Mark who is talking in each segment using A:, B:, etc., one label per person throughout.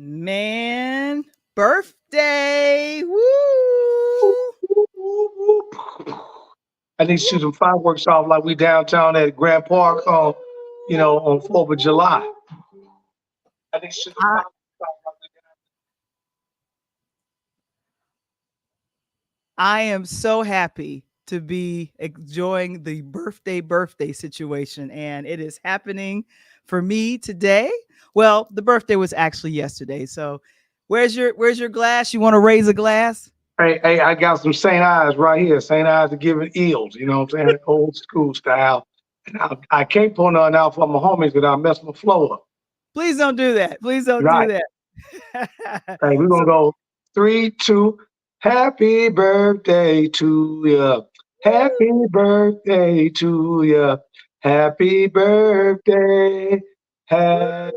A: Man, birthday. Woo!
B: I need to shoot some fireworks off like we downtown at Grand Park on, on 4th of July. I need to shoot some
A: I,
B: fireworks off like we
A: I am so happy to be enjoying the birthday situation, and it is happening for me today. Well, the birthday was actually yesterday. So where's your glass? You want to raise a glass?
B: Hey, I got some St. Ives right here. St. Ives are giving eels, you know what I'm saying? Old school style. And I can't pull none out for my homies because I mess my flow up.
A: Please don't do that. Please don't do
B: Right.
A: that.
B: Hey, we're going to go 3, 2. Happy birthday to you. Happy birthday to you. Happy birthday. Happy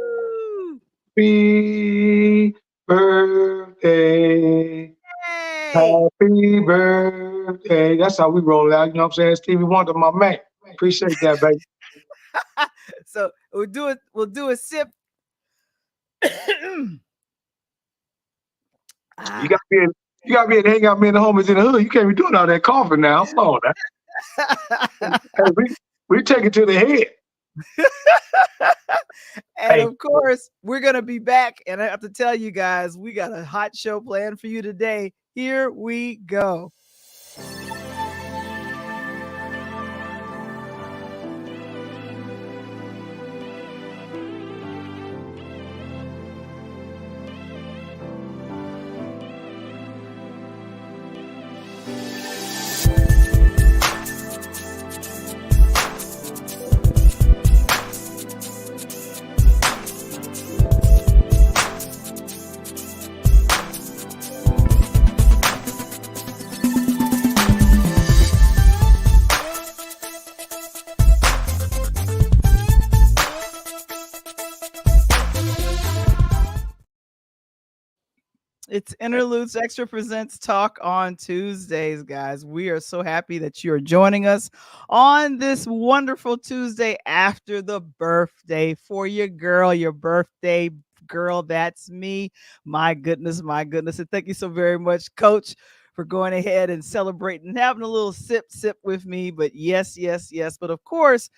B: birthday.
A: Hey.
B: Happy birthday. That's how we roll out. You know what I'm saying? Stevie Wonder, my man. Appreciate that, baby.
A: So we'll do a sip.
B: You got me in hang out me and the homies in the hood. You can't be doing all that coughing now. Hold on now. Hey, we take it to the head.
A: And of course, we're going to be back. And I have to tell you guys, we got a hot show planned for you today. Here we go. It's Interludes Extra presents Talk on Tuesdays, guys. We are so happy that you are joining us on this wonderful Tuesday after the birthday for your birthday girl. That's me. My goodness. And thank you so very much, Coach, for going ahead and celebrating and having a little sip with me. But yes. But of course,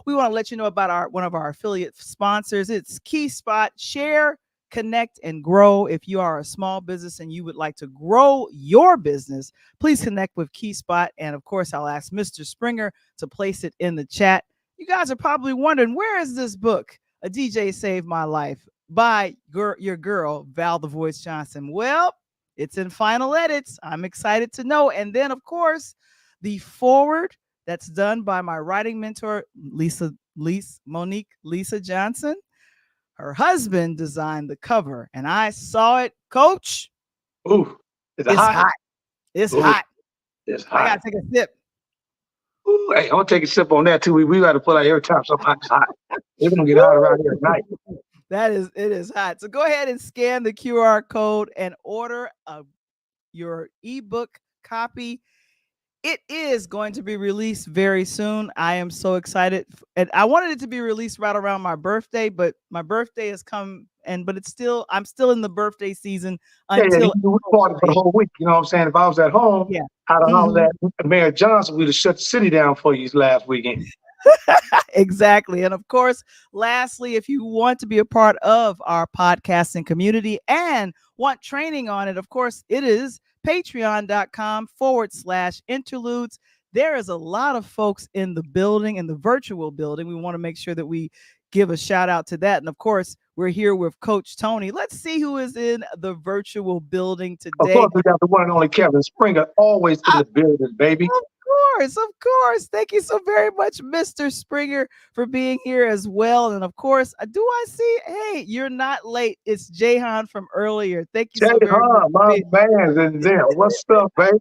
A: we want to let you know about one of our affiliate sponsors. It's Key Spot. Share, connect, and grow. If you are a small business and you would like to grow your business, please connect with Key Spot. And of course, I'll ask Mr. Springer to place it in the chat. You guys are probably wondering, where is this book, A DJ Saved My Life, by your girl, Val the Voice Johnson? Well, it's in final edits. I'm excited to know. And then, of course, the foreword that's done by my writing mentor, Lisa Johnson. Her husband designed the cover, and I saw it, Coach.
B: Ooh,
A: it's hot. It's hot.
B: It's hot.
A: I gotta take a sip.
B: Ooh, hey, I'm gonna take a sip on that too. We got to put out every time something's hot. It's gonna get hot around here at night.
A: It is hot. So go ahead and scan the QR code and order your ebook copy. It is going to be released very soon. I am so excited. And I wanted it to be released right around my birthday, but my birthday has come but I'm still in the birthday season until
B: we party for the whole week. You know what I'm saying? If I was at home, I'd have hollered at Mayor Johnson, we'd have shut the city down for you last weekend.
A: Exactly. And of course, lastly, if you want to be a part of our podcasting community and want training on it, of course, it is patreon.com/interludes. There is a lot of folks in the building, in the virtual building. We want to make sure that we give a shout out to that. And of course, we're here with Coach Tony. Let's see who is in the virtual building today.
B: Of course, we got the one and only Kevin Springer, always in the building, baby.
A: Of course. Thank you so very much, Mr. Springer, for being here as well. And of course, I see, hey, you're not late. It's Jahan from earlier. Thank you so very much.
B: My man's in there. What's up, baby?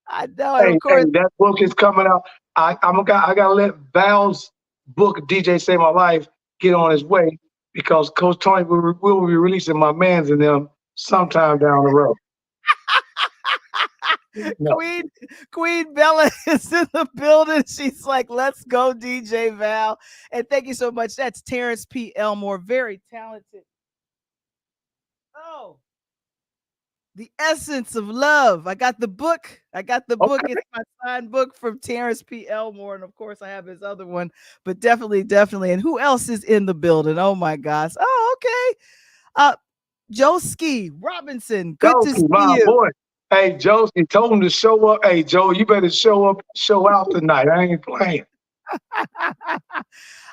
A: I know. And of course,
B: that book is coming out. I gotta let Val's book, DJ Save My Life, get on his way because Coach Tony will be releasing my man's in them sometime down the road.
A: No. Queen Bella is in the building. She's like, let's go, DJ Val. And thank you so much. That's Terrence P. Elmore, very talented Oh, The Essence of Love. I got the book. I got the book.
B: Okay.
A: It's my signed book from Terrence P. Elmore. And of course, I have his other one, but definitely, definitely. And who else is in the building? Oh my gosh. Oh, okay. Uh, Joe Ski Robinson. Good to see
B: Josie, my
A: you.
B: boy. Hey, Josie, told him to show up. Hey, Joe, you better show up, show out tonight. I ain't playing.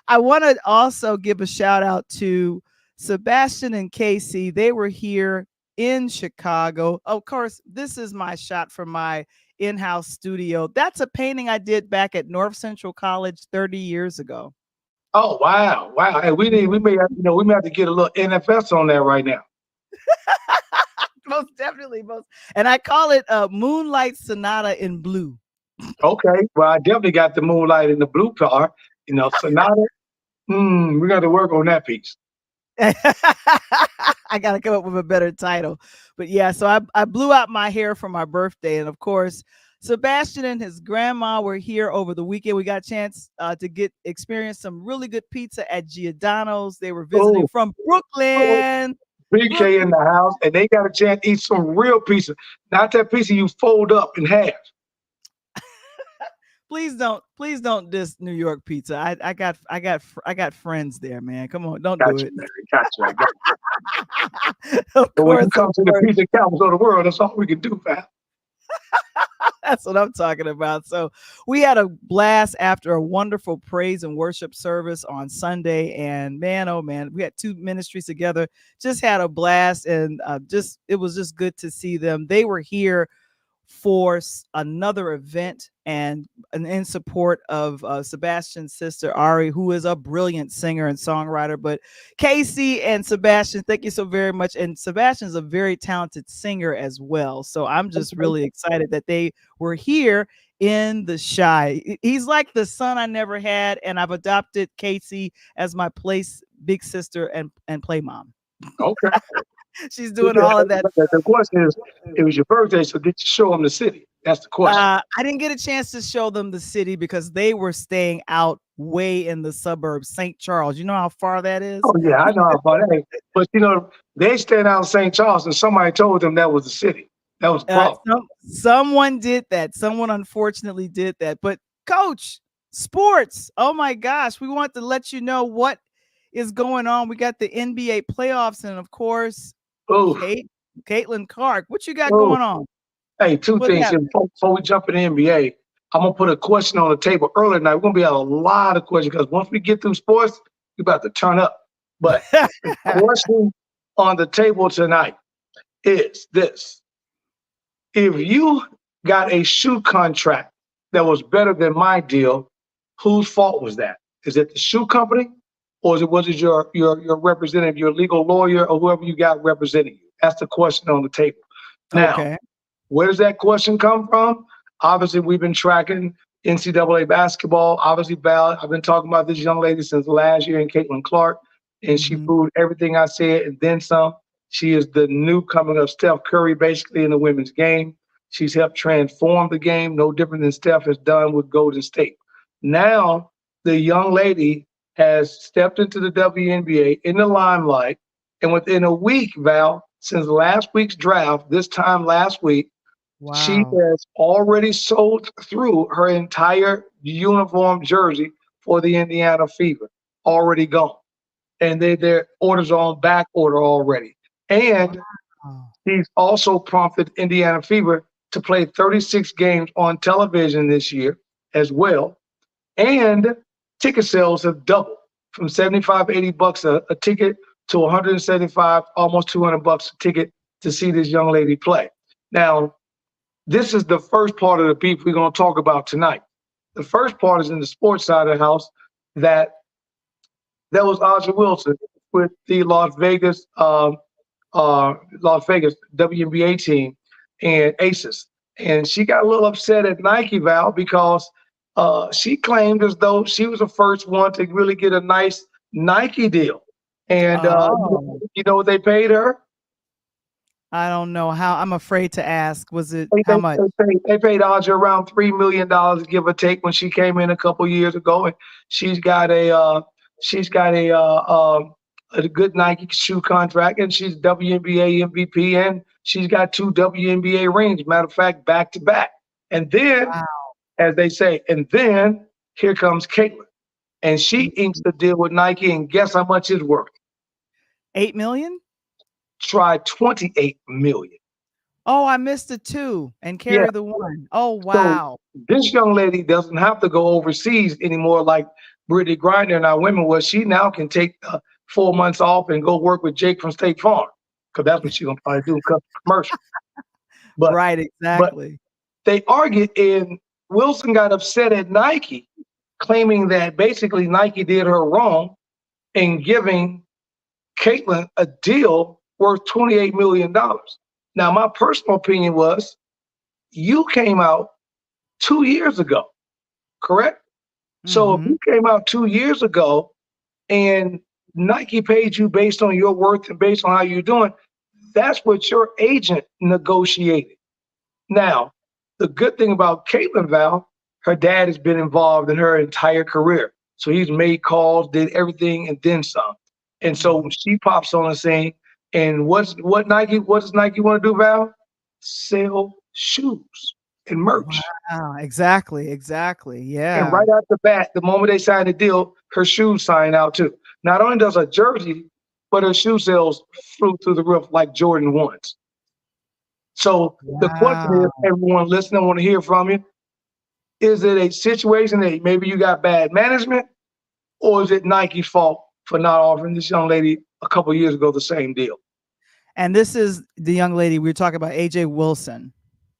A: I want to also give a shout out to Sebastian and Casey. They were here in Chicago. Of course, this is my shot from my in-house studio. That's a painting I did back at North Central College 30 years ago.
B: Oh, wow. Wow. Hey, we may have, we may have to get a little NFS on that right now.
A: Most definitely, most. And I call it Moonlight Sonata in blue.
B: Okay. Well, I definitely got the moonlight in the blue car. Sonata. We got to work on that piece.
A: I got to come up with a better title. But yeah, so I blew out my hair for my birthday. And of course, Sebastian and his grandma were here over the weekend. We got a chance to experience some really good pizza at Giordano's. They were visiting
B: Oh,
A: from
B: oh,
A: Brooklyn.
B: BK in the house, and they got a chance to eat some real pizza. Not that pizza you fold up in half.
A: Please don't diss New York pizza. I got friends there, man. Come on, don't do
B: Gotcha,
A: it.
B: Mary. Gotcha. I got you.
A: Of
B: But when you
A: course,
B: come
A: of
B: to the
A: course.
B: pizza capitals of the world, that's all we can do, man.
A: That's what I'm talking about. So we had a blast after a wonderful praise and worship service on Sunday. And man, oh man, we had two ministries together. Just had a blast, and just it was just good to see them. They were here for another event and in support of Sebastian's sister Ari, who is a brilliant singer and songwriter. But Casey and Sebastian, thank you so very much. And Sebastian's a very talented singer as well. So I'm just really excited that they were here in the Shy. He's like the son I never had, and I've adopted Casey as my place big sister and play mom.
B: Okay.
A: She's doing all of that.
B: The question is, it was your birthday, so did you show them the city? That's the question.
A: I didn't get a chance to show them the city because they were staying out way in the suburbs, St. Charles. You know how far that is?
B: Oh, yeah, I know about that. But, they stand out in St. Charles, and somebody told them that was the city. That was the problem.
A: Someone did that. Someone unfortunately did that. But Coach, sports. Oh my gosh, we want to let you know what is going on. We got the NBA playoffs, and of course,
B: Oh,
A: Caitlin Clark. What you got
B: oh.
A: going on?
B: Hey, two
A: What
B: things.
A: happened?
B: Before we jump in the NBA, I'm going to put a question on the table early tonight. We're going to be a lot of questions because once we get through sports, we're about to turn up. But the question on the table tonight is this. If you got a shoe contract that was better than my deal, whose fault was that? Is it the shoe company, or was it your representative, your legal lawyer, or whoever you got representing you? That's the question on the table. Now,
A: Okay.
B: where does that question come from? Obviously, we've been tracking NCAA basketball. Obviously, Val, I've been talking about this young lady since last year, and Caitlin Clark, and she proved everything I said and then some. She is the new coming of Steph Curry, basically, in the women's game. She's helped transform the game, no different than Steph has done with Golden State. Now, the young lady has stepped into the WNBA in the limelight, and within a week, Val, since last week's draft, this time last week, she
A: Wow.
B: has already sold through her entire uniform jersey for the Indiana Fever, already gone. And their orders are on back order already. And
A: Wow.
B: he's also prompted Indiana Fever to play 36 games on television this year as well. And ticket sales have doubled from 75, 80 bucks a ticket to 175, almost 200 bucks a ticket to see this young lady play. Now, this is the first part of the beef we're going to talk about tonight. The first part is in the sports side of the house that was Aja Wilson with the Las Vegas WNBA team and Aces. And she got a little upset at Nike, Val, because she claimed as though she was the first one to really get a nice Nike deal. And
A: Oh,
B: you know what they paid her?
A: I don't know how. I'm afraid to ask. Was it how much?
B: They paid Aja around $3 million, give or take, when she came in a couple years ago, and she's got a a good Nike shoe contract, and she's WNBA MVP, and she's got 2 WNBA rings. Matter of fact, back to back. And then,
A: Wow.
B: as they say, and then here comes Caitlin, and she inks the deal with Nike, and guess how much it's worth?
A: 8 million.
B: Try 28 million.
A: Oh, I missed the 2 and
B: Yeah.
A: carry the 1. Oh,
B: So
A: wow.
B: this young lady doesn't have to go overseas anymore like Brittany Griner and our women was. She now can take 4 months off and go work with Jake from State Farm, because that's what she's gonna probably do, commercial. But
A: Right,
B: but
A: exactly.
B: they argued, and Wilson got upset at Nike, claiming that basically Nike did her wrong in giving Caitlin a deal worth $28 million. Now, my personal opinion was you came out 2 years ago, correct? So if
A: Mhm.
B: you came out 2 years ago and Nike paid you based on your worth and based on how you're doing, that's what your agent negotiated. Now, the good thing about Caitlin, Val, her dad has been involved in her entire career. So he's made calls, did everything, and then some. And so
A: Mhm.
B: she pops on the scene. And what does Nike want to do, Val? Sell shoes and merch.
A: Wow, exactly, exactly.
B: And
A: Yeah.
B: right out the bat, the moment they sign the deal, her shoes sign out too. Not only does her jersey, but her shoe sales flew through the roof like Jordan ones. So the question is,
A: Wow.
B: everyone listening, I want to hear from you. Is it a situation that maybe you got bad management, or is it Nike's fault for not offering this young lady a couple years ago the same deal?
A: And this is the young lady we were talking about, AJ Wilson.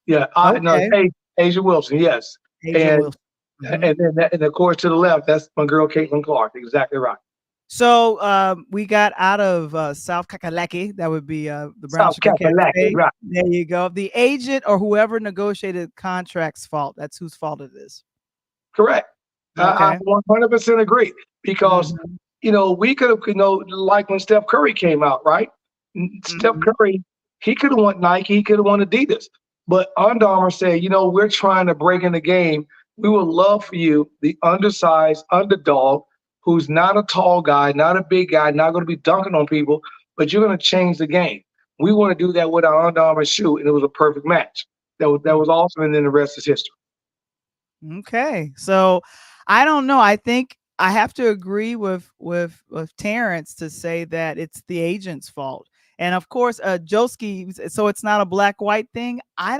B: Yeah, I know.
A: Okay.
B: Hey, Asia Wilson, yes,
A: AJ
B: and
A: Wilson. Mhm.
B: and then and of course to the left, that's my girl Caitlin Clark. Exactly right.
A: So, we got out of, South Kakalaki. That would be, the Brown
B: South
A: Sugar
B: Kakalaki,
A: Cafe.
B: right?
A: There you go. The agent or whoever negotiated contract's fault. That's whose fault it is.
B: Correct. I
A: Okay.
B: 100% agree, because
A: Mhm.
B: we could have, like when Steph Curry came out, right? Steph
A: Mhm.
B: Curry, he could have won Nike, he could have won Adidas, but Under Armour said, we're trying to break in the game. We would love for you, the undersized underdog, who's not a tall guy, not a big guy, not going to be dunking on people, but you're going to change the game. We want to do that with our Under Armour shoe, and it was a perfect match. That was awesome, and then the rest is history.
A: Okay. So I don't know. I think I have to agree with Terrence to say that it's the agent's fault. And of course, Joski, so it's not a black white thing. I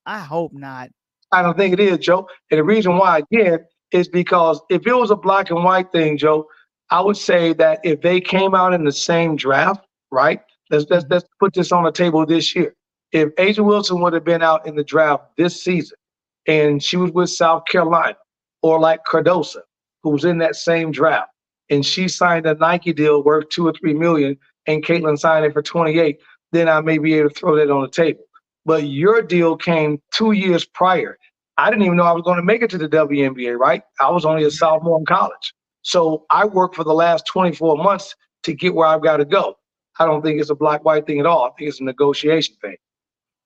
A: hope not.
B: I don't think it is, Joe. And the reason why, again, is because if it was a black and white thing, Joe, I would say that if they came out in the same draft, right?
A: Mhm.
B: Let's put this on the table this year. If Asia Wilson would have been out in the draft this season, and she was with South Carolina, or like Cardosa, who was in that same draft, and she signed a Nike deal worth 2 or 3 million, and Caitlin signed it for 28, then I may be able to throw that on the table. But your deal came 2 years prior. I didn't even know I was going to make it to the WNBA, right? I was only a sophomore in college. So I worked for the last 24 months to get where I've got to go. I don't think it's a black white thing at all. I think it's a negotiation thing.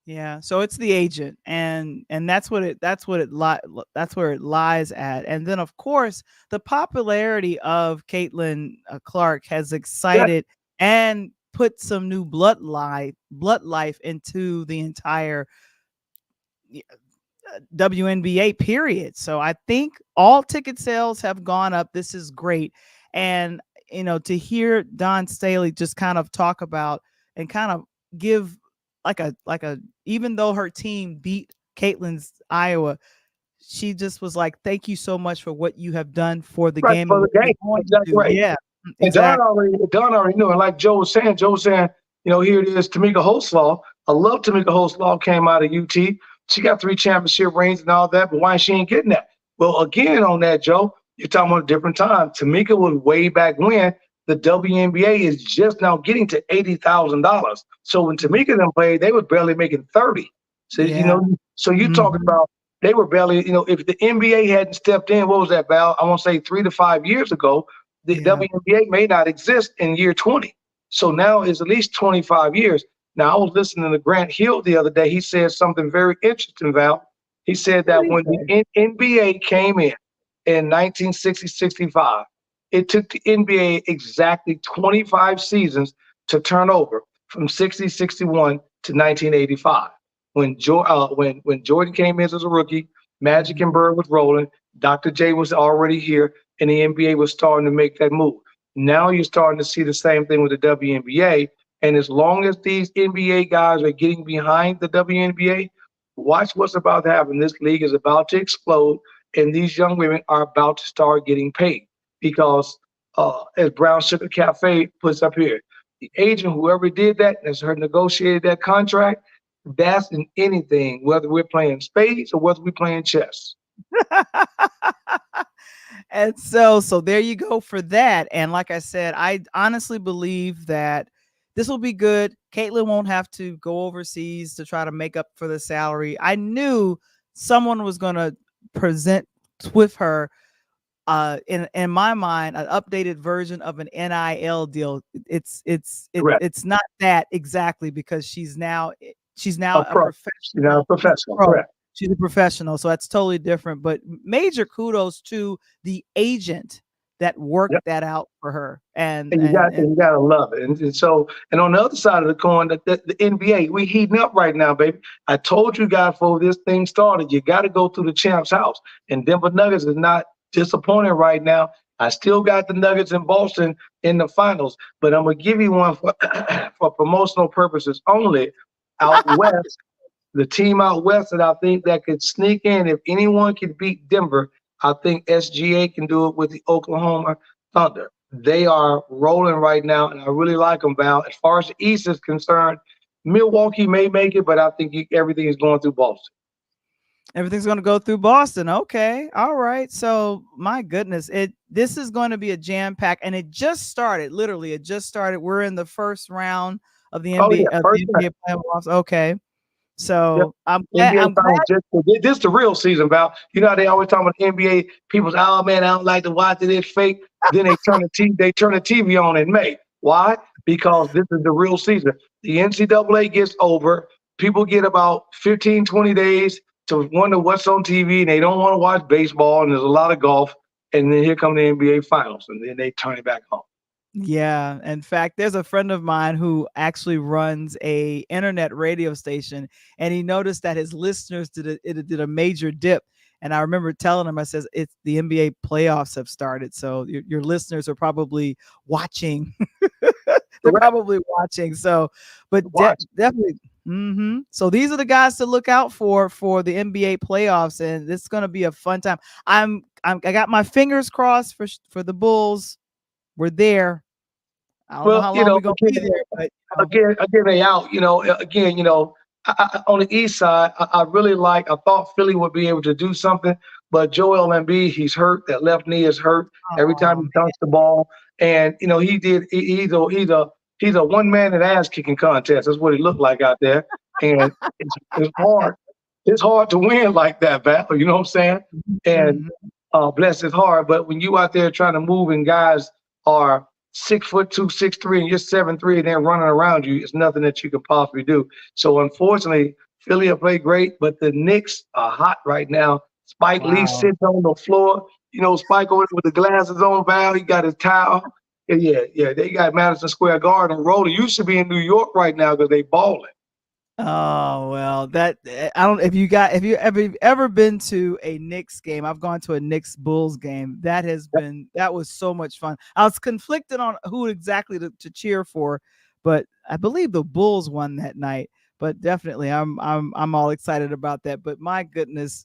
A: Yeah, so it's the agent, and that's where it lies at. And then of course, the popularity of Caitlin Clark has
B: Yeah,
A: excited and put some new blood life into the entire WNBA period. So I think all ticket sales have gone up. This is great. And to hear Don Staley just kind of talk about and kind of give like a even though her team beat Caitlin's Iowa, she just was like, "Thank you so much for what you have done for the
B: right,
A: game and
B: for
A: what
B: the
A: you're
B: game.
A: going to
B: Exactly
A: do."
B: right.
A: Yeah,
B: And
A: exactly.
B: Don already knew. And like Joe was saying, here it is, Tamika Holslaw. I love Tamika Holslaw, came out of UT. She got 3 championship rings and all that, but why she ain't getting that? Well, again, on that, Joe, you're talking about a different time. Tamika was way back when. The WNBA is just now getting to $80,000. So when Tamika them played, they were barely making 30. So
A: Yeah.
B: so you talking
A: Mhm.
B: about they were barely, if the NBA hadn't stepped in, what was that, Val? I want to say 3 to 5 years ago, the
A: Yeah.
B: WNBA may not exist in year 20. So now it's at least 25 years. Now, I was listening to Grant Hill the other day. He said something very interesting, Val. He said
A: What
B: that
A: did he
B: when the
A: say?
B: NBA came in 1960, 65, It took the NBA exactly 25 seasons to turn over from 61 to 1985. When Jordan came in as a rookie, Magic
A: Mhm.
B: and Bird was rolling, Dr. J was already here, and the NBA was starting to make that move. Now you're starting to see the same thing with the WNBA. And as long as these NBA guys are getting behind the WNBA, watch what's about to happen. This league is about to explode, and these young women are about to start getting paid because, as Brown Sugar Cafe puts up here, the agent, whoever did that, that's her negotiated that contract, that's in anything, whether we're playing spades or whether we're playing chess.
A: And so there you go for that. And like I said, I honestly believe that this will be good. Caitlin won't have to go overseas to try to make up for the salary. I knew someone was going to present with her, in my mind, an updated version of an NIL deal.
B: Correct.
A: It's not that exactly, because she's now
B: A
A: a
B: pro. You're not a
A: professional. She's a
B: professional.
A: pro.
B: Correct.
A: She's a professional, so that's totally different. But major kudos to the agent that worked that out for her. And
B: And you gotta love it. And on the other side of the coin, the NBA, we heating up right now, baby. I told you guys before this thing started, you got to go through the champ's house. And Denver Nuggets is not disappointing right now. I still got the Nuggets in Boston in the finals, but I'm gonna give you one for for promotional purposes only. Out west, the team out west that I think that could sneak in, if anyone could beat Denver, I think SGA can do it with the Oklahoma Thunder. They are rolling right now, and I really like them, Val. As far as the East is concerned, Milwaukee may make it, but I think everything is going through Boston.
A: everything's going to go through Boston. Okay. All right. So my goodness, this is going to be a jam pack, and it just started. Literally, it just started. We're in the first round of the
B: Oh yeah,
A: NBA of
B: first
A: the
B: round.
A: NBA playoffs. Okay.
B: Yep.
A: So I'm glad.
B: NBA
A: I'm glad.
B: Finals this the real season, Val. You know how they always talk about the NBA. People's oh man, I don't like to watch it. It's fake. Then they turn the TV on in May. Why? Because this is the real season. The NCAA gets over. People get about 15, 20 days to wonder what's on TV, and they don't want to watch baseball. And there's a lot of golf. And then here come the NBA Finals, and then they turn it back on.
A: Yeah. In fact, there's a friend of mine who actually runs a internet radio station, and he noticed that his listeners did a major dip. And I remember telling him, I says, it's the NBA playoffs have started. So your listeners are probably watching. They're
B: Correct.
A: probably watching. So, but
B: Watch.
A: definitely. So these are the guys to look out for the NBA playoffs, and this is going to be a fun time. I got my fingers crossed for the Bulls. We're there. I don't know
B: Well,
A: how long we're gonna be there, but
B: again, they out. Again, on the east side, I really I thought Philly would be able to do something, but Joel Embiid, he's hurt. That left knee is hurt every time
A: oh
B: he dunks the ball, and he's a one man and ass kicking contest. That's what he looked like out there, and it's hard. It's hard to win like that, battle. You know what I'm saying? And
A: man.
B: bless his heart. But when you out there trying to move and guys are 6'2", 6'3", and you're 7'3", and they're running around you, it's nothing that you can possibly do. So unfortunately, Philly have played great, but the Knicks are hot right now. Spike Lee
A: Wow.
B: sits on the floor. Spike over with the glasses on, Val. He got his towel. Yeah. They got Madison Square Garden rolling. You should be in New York right now because they balling.
A: Oh well, that I don't. If you ever been to a Knicks game, I've gone to a Knicks Bulls game. That was so much fun. I was conflicted on who exactly to cheer for, but I believe the Bulls won that night. But definitely, I'm all excited about that. But my goodness,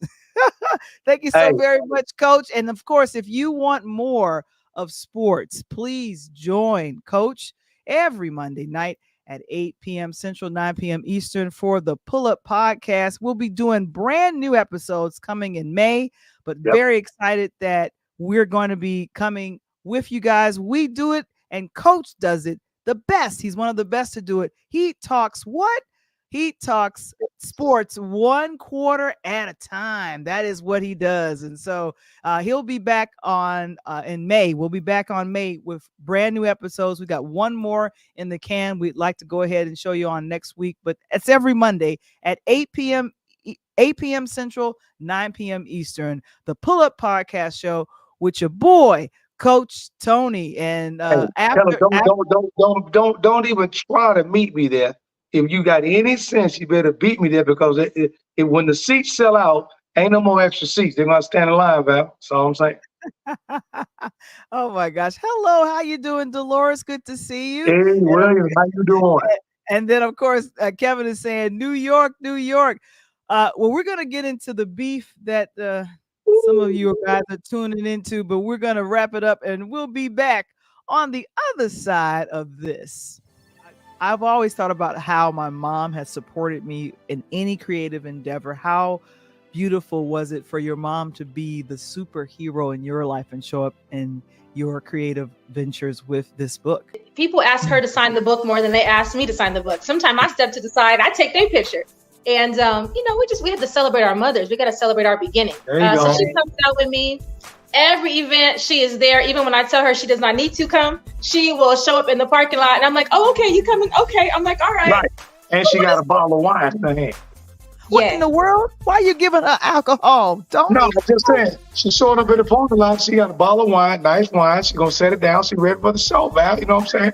A: thank you so
B: Hey,
A: very much, Coach. And of course, if you want more of sports, please join Coach every Monday night at 8 p.m. Central, 9 p.m. Eastern for the Pull Up Podcast. We'll be doing brand new episodes coming in May, but
B: yep.
A: very excited that we're going to be coming with you guys. We do it, and Coach does it the best. He's one of the best to do it. He talks what? He talks sports one quarter at a time. That is what he does. And so he'll be back on in May. We'll be back on May with brand new episodes. We got one more in the can. We'd like to go ahead and show you on next week, but it's every Monday at 8 p.m. 8 p.m. Central, 9 p.m. Eastern. The Pull Up Podcast Show with your boy, Coach Tony. And
B: Hey, tell them
A: after
B: don't even try to meet me there. If you got any sense, you better beat me there because when the seats sell out, ain't no more extra seats. They're gonna stand in line, Val. That's all I'm saying.
A: oh my gosh. Hello, how you doing, Dolores? Good to see you.
B: Hey,
A: And of,
B: William, how you doing?
A: and then of course Kevin is saying New York, New York. Well, we're gonna get into the beef that some of you guys are tuning into, but we're gonna wrap it up and we'll be back on the other side of this. I've always thought about how my mom has supported me in any creative endeavor. How beautiful was it for your mom to be the superhero in your life and show up in your creative ventures with this book?
C: People ask her to sign the book more than they ask me to sign the book. Sometimes I step to the side, I take their picture. And, we have to celebrate our mothers. We got to celebrate our beginning. So she comes out with me. Every event, she is there. Even when I tell her she does not need to come, she will show up in the parking lot. And I'm like, oh, okay, you coming? Okay. I'm like, all right.
B: Right. And she got a bottle of wine in her hand.
A: What in the world? Why are you giving her alcohol? Don't.
B: No, I'm just saying. She showed up in the parking lot. She got a bottle of wine, nice wine. She's going to set it down. She ready for the show, Val. You know what I'm saying?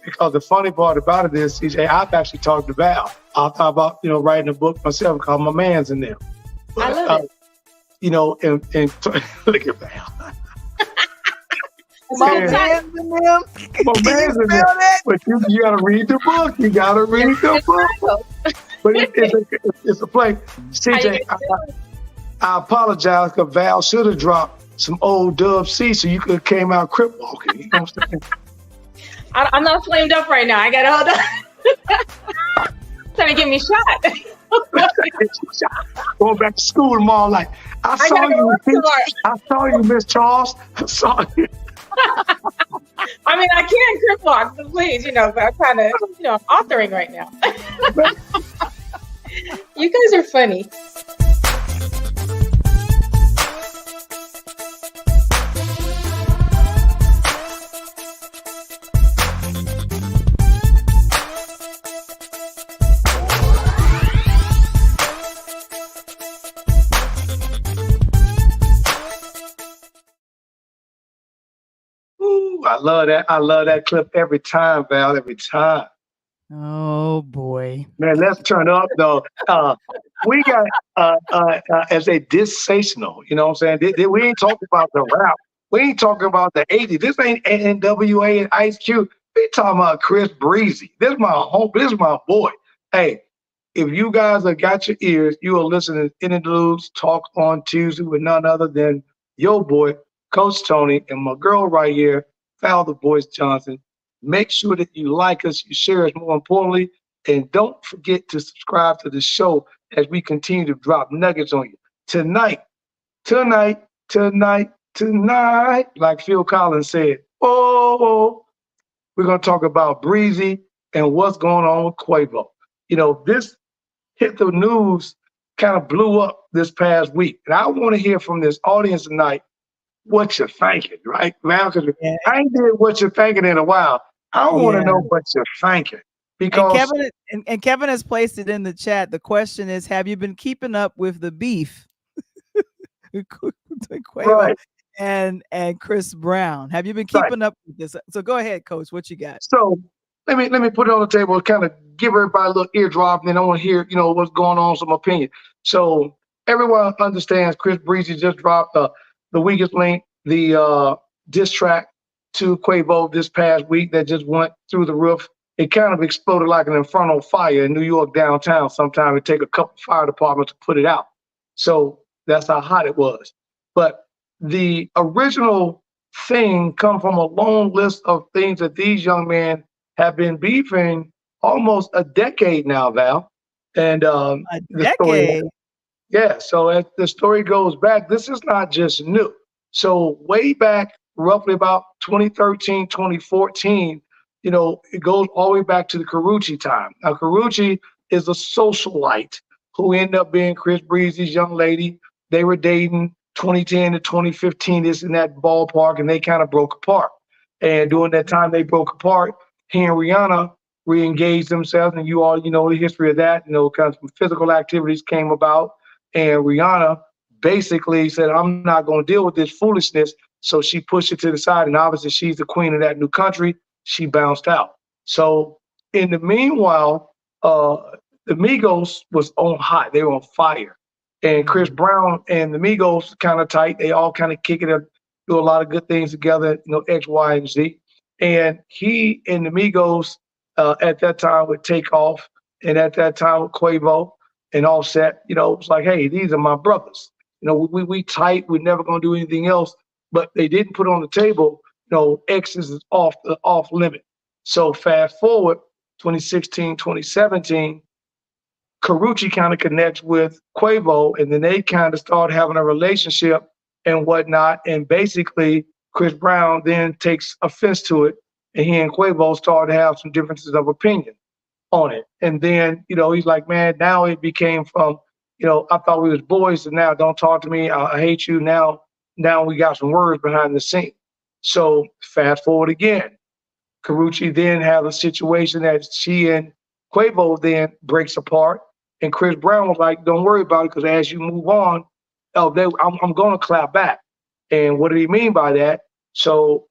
B: Because the funny part about it is, CJ, I've actually talked to Val. I thought about, writing a book myself because my man's in there. But,
C: I love it.
B: And look at Val.
A: My man's in them.
B: My man's in there. But you got to read the book. You got to read the book. But it's a play. CJ, I apologize because Val should have dropped some old Dub C so you could have came out crip walking. You know what I'm saying?
C: I'm not flamed up right now. I got to hold on. Trying to get me shot.
B: Going back to school tomorrow, like, I saw you, Miss Charles. I saw you.
C: I mean, I can crip walk, so please, but I'm kind of, authoring right now. You guys are funny.
B: I love that. I love that clip every time, Val, every time.
A: Oh boy.
B: Man, let's turn up though. We got as a dissensational, you know what I'm saying? We ain't talking about the rap. We ain't talking about the 80s. This ain't NWA and Ice Cube. We talking about Chris Breezy. This is my home. This is my boy. Hey, if you guys have got your ears, you are listening to Interludes Talk on Tuesday with none other than your boy, Coach Tony, and my girl right here, Val the Voice Johnson. Make sure that you like us, you share us more importantly, and don't forget to subscribe to the show as we continue to drop nuggets on you. Tonight, like Phil Collins said, we're going to talk about Breezy and what's going on with Quavo. This hit the news, kind of blew up this past week. And I want to hear from this audience tonight what you're thinking, right, man? Because I ain't did what you're thinking in a while. I want to know what you're thinking. Because
A: Kevin has placed it in the chat. The question is, have you been keeping up with the beef?
B: Right.
A: And Chris Brown. Have you been keeping up with this? So go ahead, Coach. What you got?
B: So let me put it on the table, kind of give everybody a little eardrop, and then I want to hear, what's going on, some opinion. So everyone understands Chris Breezy just dropped the Weakest Link, the diss track to Quavo this past week that just went through the roof. It kind of exploded like an inferno fire in New York downtown. Sometimes it take a couple fire departments to put it out. So that's how hot it was. But the original thing come from a long list of things that these young men have been beefing almost a decade now, Val. And
A: a decade.
B: So as the story goes back, this is not just new. So way back, roughly about 2013, 2014, it goes all the way back to the Carucci time. Now, Carucci is a socialite who ended up being Chris Breezy's young lady. They were dating 2010 to 2015, this in that ballpark, and they kind of broke apart. And during that time they broke apart, he and Rihanna re-engaged themselves, and you all, the history of that. Kind of some physical activities came about, and Rihanna basically said, I'm not going to deal with this foolishness. So she pushed it to the side, and obviously she's the queen of that new country. She bounced out. So in the meanwhile, the Migos was on hot. They were on fire. And Chris Brown and the Migos kind of tight. They all kind of kick it up, do a lot of good things together, X, Y, and Z. And he and the Migos at that time would take off. And at that time with Quavo and Offset, it was like, hey, these are my brothers. We tight. We're never going to do anything else. But they didn't put on the table, X is off limit. So fast forward, 2016, 2017, Karrueche kind of connects with Quavo, and then they kind of start having a relationship and whatnot. And basically, Chris Brown then takes offense to it, and he and Quavo start to have some differences of opinion on it. And then, he's like, man, now it became from, I thought we was boys, and now don't talk to me. I hate you. Now we got some words behind the scene. So fast forward again. Karrueche then have a situation that she and Quavo then breaks apart. And Chris Brown was like, don't worry about it, because as you move on, I'm going to clap back. And what did he mean by that? So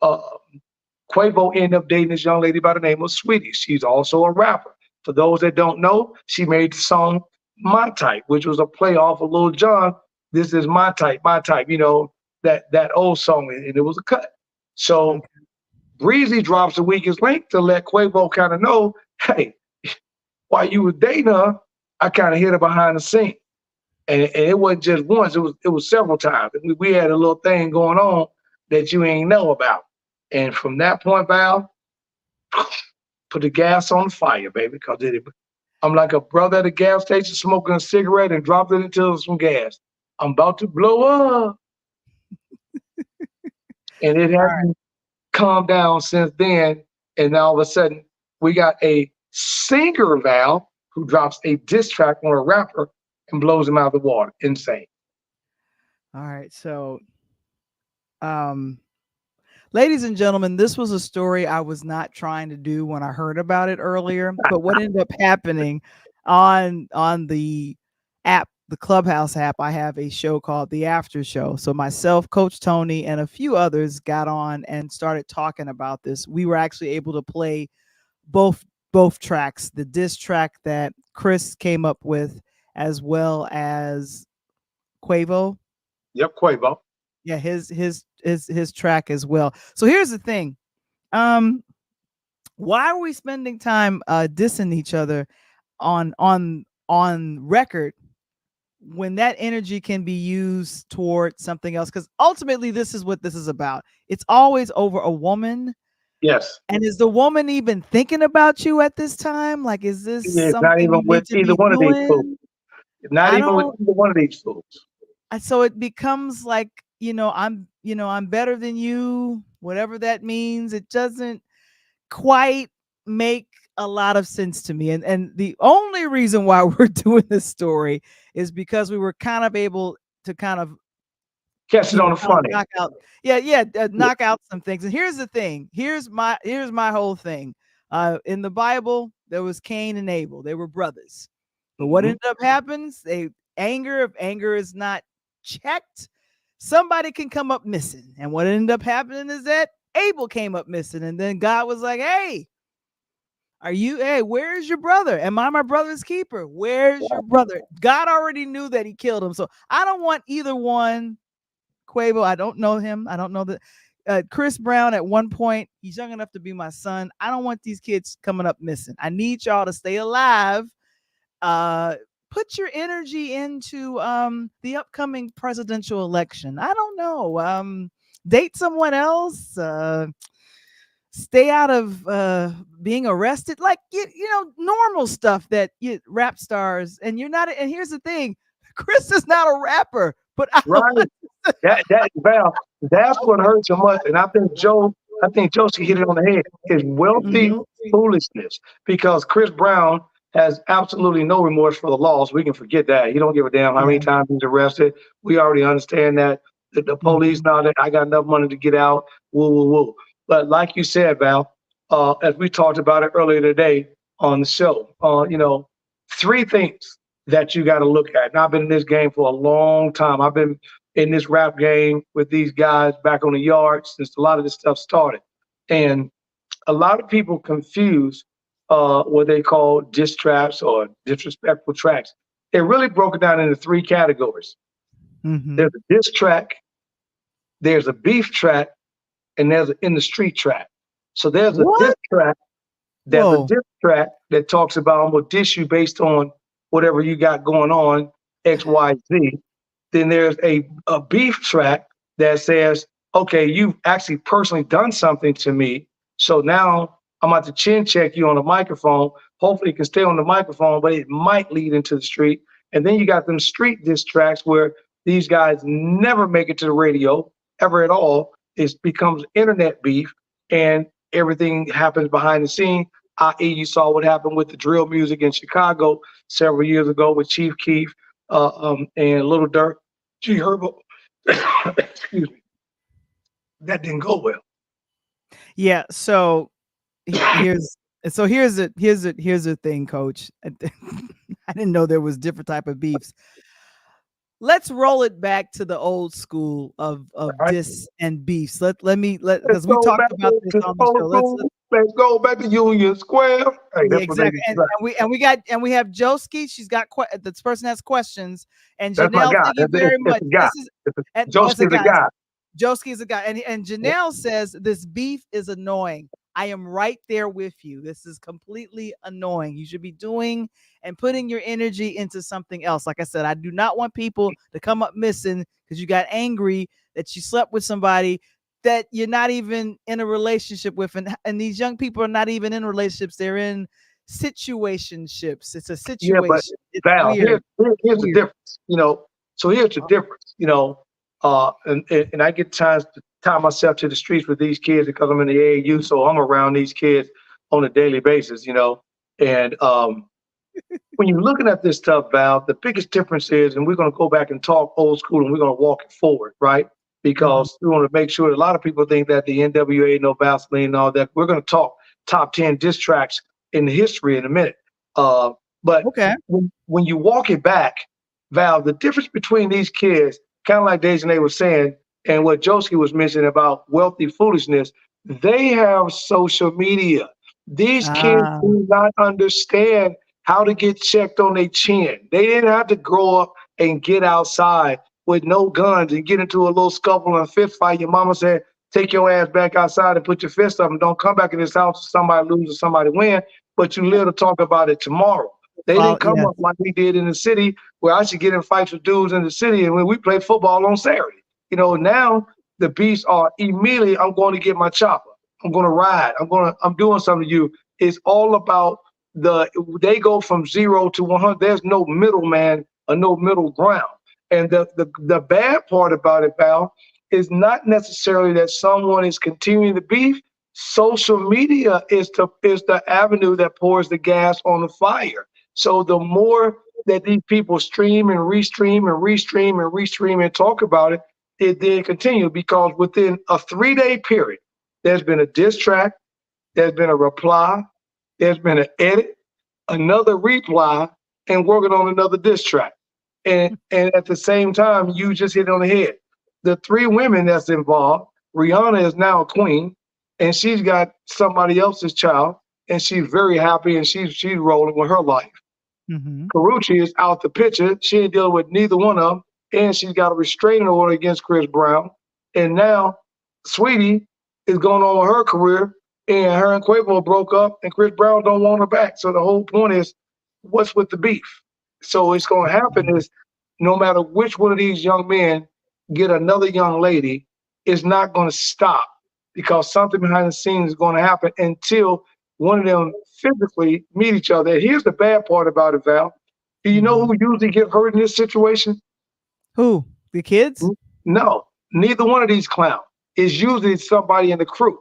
B: Quavo ended up dating this young lady by the name of Sweetie. She's also a rapper. For those that don't know, she made the song My Type, which was a play off of Lil Jon. This is my type, that old song, and it was a cut. So Breezy drops a week's link to let Quavo kind of know, hey, while you were dating her, I kind of hit her behind the scene. And it wasn't just once, it was several times. We had a little thing going on that you ain't know about. And from that point, Val, put the gas on the fire, baby, because I'm like a brother at a gas station smoking a cigarette and dropped it into some gas. I'm about to blow up. And it hasn't calmed down since then. And now all of a sudden, we got a singer, Val, who drops a diss track on a rapper and blows him out of the water. Insane.
A: All right. So, ladies and gentlemen, this was a story I was not trying to do when I heard about it earlier. But what ended up happening on the app, the Clubhouse app, I have a show called The After Show. So myself, Coach Tony, and a few others got on and started talking about this. We were actually able to play both tracks, the diss track that Chris came up with, as well as Quavo.
B: Yep, Quavo.
A: Yeah, his track as well. So here's the thing. Why are we spending time dissing each other on record when that energy can be used toward something else? Because ultimately, this is what this is about. It's always over a woman.
B: Yes.
A: And is the woman even thinking about you at this time? Like, is this something
B: not even with either one of these fools? Not even with either one of these fools.
A: So it becomes like, I'm better than you, whatever that means. It doesn't quite make a lot of sense to me. And the only reason why we're doing this story is because we were kind of able to kind of
B: catch it on the front end.
A: Knock out some things. And here's the thing. Here's my whole thing. In the Bible, there was Cain and Abel. They were brothers. But what ended up happening? If anger is not checked, somebody can come up missing. And what ended up happening is that Abel came up missing. And then God was like, hey, where's your brother? Am I my brother's keeper? Where's your brother? God already knew that he killed him. So I don't want either one. Quavo, I don't know him. I don't know that. Chris Brown, at one point, he's young enough to be my son. I don't want these kids coming up missing. I need y'all to stay alive. Put your energy into the upcoming presidential election. I don't know. Date someone else. Stay out of being arrested. Like, normal stuff that rap stars. And you're not. And here's the thing. Chris is not a rapper. But
B: Val, that's what hurts so much. And I think Josie hit it on the head. Is wealthy foolishness, because Chris Brown has absolutely no remorse for the laws. We can forget that. He don't give a damn how many times he's arrested. We already understand that. The police know that I got enough money to get out. Woo, woo, woo. But like you said, Val, as we talked about it earlier today on the show, three things that you got to look at. And I've been in this game for a long time. I've been in this rap game with these guys back on the yard since a lot of this stuff started. And a lot of people confuse what they call diss tracks or disrespectful tracks. They're really broken down into three categories.
A: Mm-hmm.
B: There's a diss track, there's a beef track, and there's an in the street track. So there's a diss track. There's a diss track that talks about I'm gonna diss you based on whatever you got going on, X, Y, Z. Then there's a beef track that says, okay, you've actually personally done something to me. So now I'm about to chin check you on the microphone. Hopefully it can stay on the microphone, but it might lead into the street. And then you got them street diss tracks where these guys never make it to the radio ever at all. It becomes internet beef and everything happens behind the scene. I.e., you saw what happened with the drill music in Chicago several years ago with Chief Keef and Little Durk, G Herbo. Excuse me. That didn't go well.
A: Yeah. So here's the thing, Coach. I didn't know there was different type of beefs. Let's roll it back to the old school of diss and beefs. Because we talked about this on the show.
B: Let's go back to Union Square. Hey,
A: yeah, exactly. And we have Joski. She's got this person has questions. And Janelle, thank you very much.
B: Joski's a guy.
A: Joski's a guy. And Janelle says this beef is annoying. I am right there with you. This is completely annoying. You should be doing and putting your energy into something else. Like I said, I do not want people to come up missing because you got angry that you slept with somebody that you're not even in a relationship with. And these young people are not even in relationships. They're in situationships. It's a situation.
B: Yeah, but Val, here's the difference, So here's the difference, and I get times to tie myself to the streets with these kids because I'm in the AAU, so I'm around these kids on a daily basis, And when you're looking at this stuff, Val, the biggest difference is, and we're going to go back and talk old school, and we're going to walk it forward, right? Because we want to make sure that a lot of people think that the NWA, no Vaseline, and all that. We're going to talk top 10 diss tracks in the history in a minute. But when you walk it back, Val, the difference between these kids, kind of like Dejanay was saying, and what Joski was mentioning about wealthy foolishness, they have social media. These kids do not understand how to get checked on their chin. They didn't have to grow up and get outside with no guns and get into a little scuffle and fist fight. Your mama said, take your ass back outside and put your fist up and don't come back in this house if somebody lose or somebody win, but you live to talk about it tomorrow. They didn't come up like we did in the city where I should get in fights with dudes in the city and when we play football on Saturday. Now the beasts are immediately, I'm going to get my chopper. I'm going to ride. I'm doing something to you. It's all about they go from 0 to 100. There's no middleman or no middle ground. And the bad part about it, Val, is not necessarily that someone is continuing the beef. Social media is the avenue that pours the gas on the fire. So the more that these people stream and restream and restream and restream and talk about it, it then continues because within a 3-day period, there's been a diss track, there's been a reply, there's been an edit, another reply, and working on another diss track. And at the same time, you just hit it on the head. The 3 women that's involved, Rihanna is now a queen, and she's got somebody else's child, and she's very happy, and she's rolling with her life. Karuchi is out the picture. She ain't dealing with neither one of them, and she's got a restraining order against Chris Brown. And now Sweetie is going on with her career, and her and Quavo broke up, and Chris Brown don't want her back. So the whole point is, what's with the beef? So it's going to happen is no matter which one of these young men get another young lady, it's not going to stop because something behind the scenes is going to happen until one of them physically meet each other. And here's the bad part about it, Val. Do you know who usually get hurt in this situation?
A: Who? The kids?
B: No, neither one of these clowns. It's usually somebody in the crew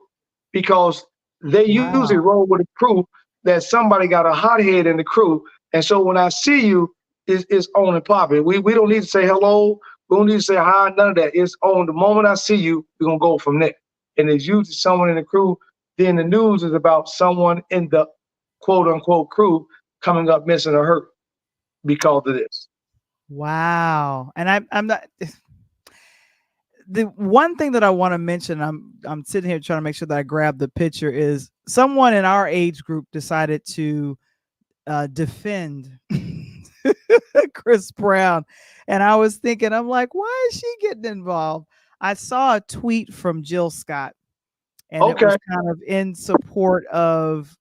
B: because they usually roll with a crew that somebody got a hothead in the crew. And so when I see you, it's on and popping. We don't need to say hello. We don't need to say hi, none of that. It's on. The moment I see you, we're going to go from there. And it's usually someone in the crew. Then the news is about someone in the quote-unquote crew coming up missing or hurt because of this.
A: Wow. And I'm not... the one thing that I want to mention, I'm sitting here trying to make sure that I grab the picture, is someone in our age group decided to defend Chris Brown. And I was thinking, I'm like, why is she getting involved? I saw a tweet from Jill Scott, and it was kind of in support of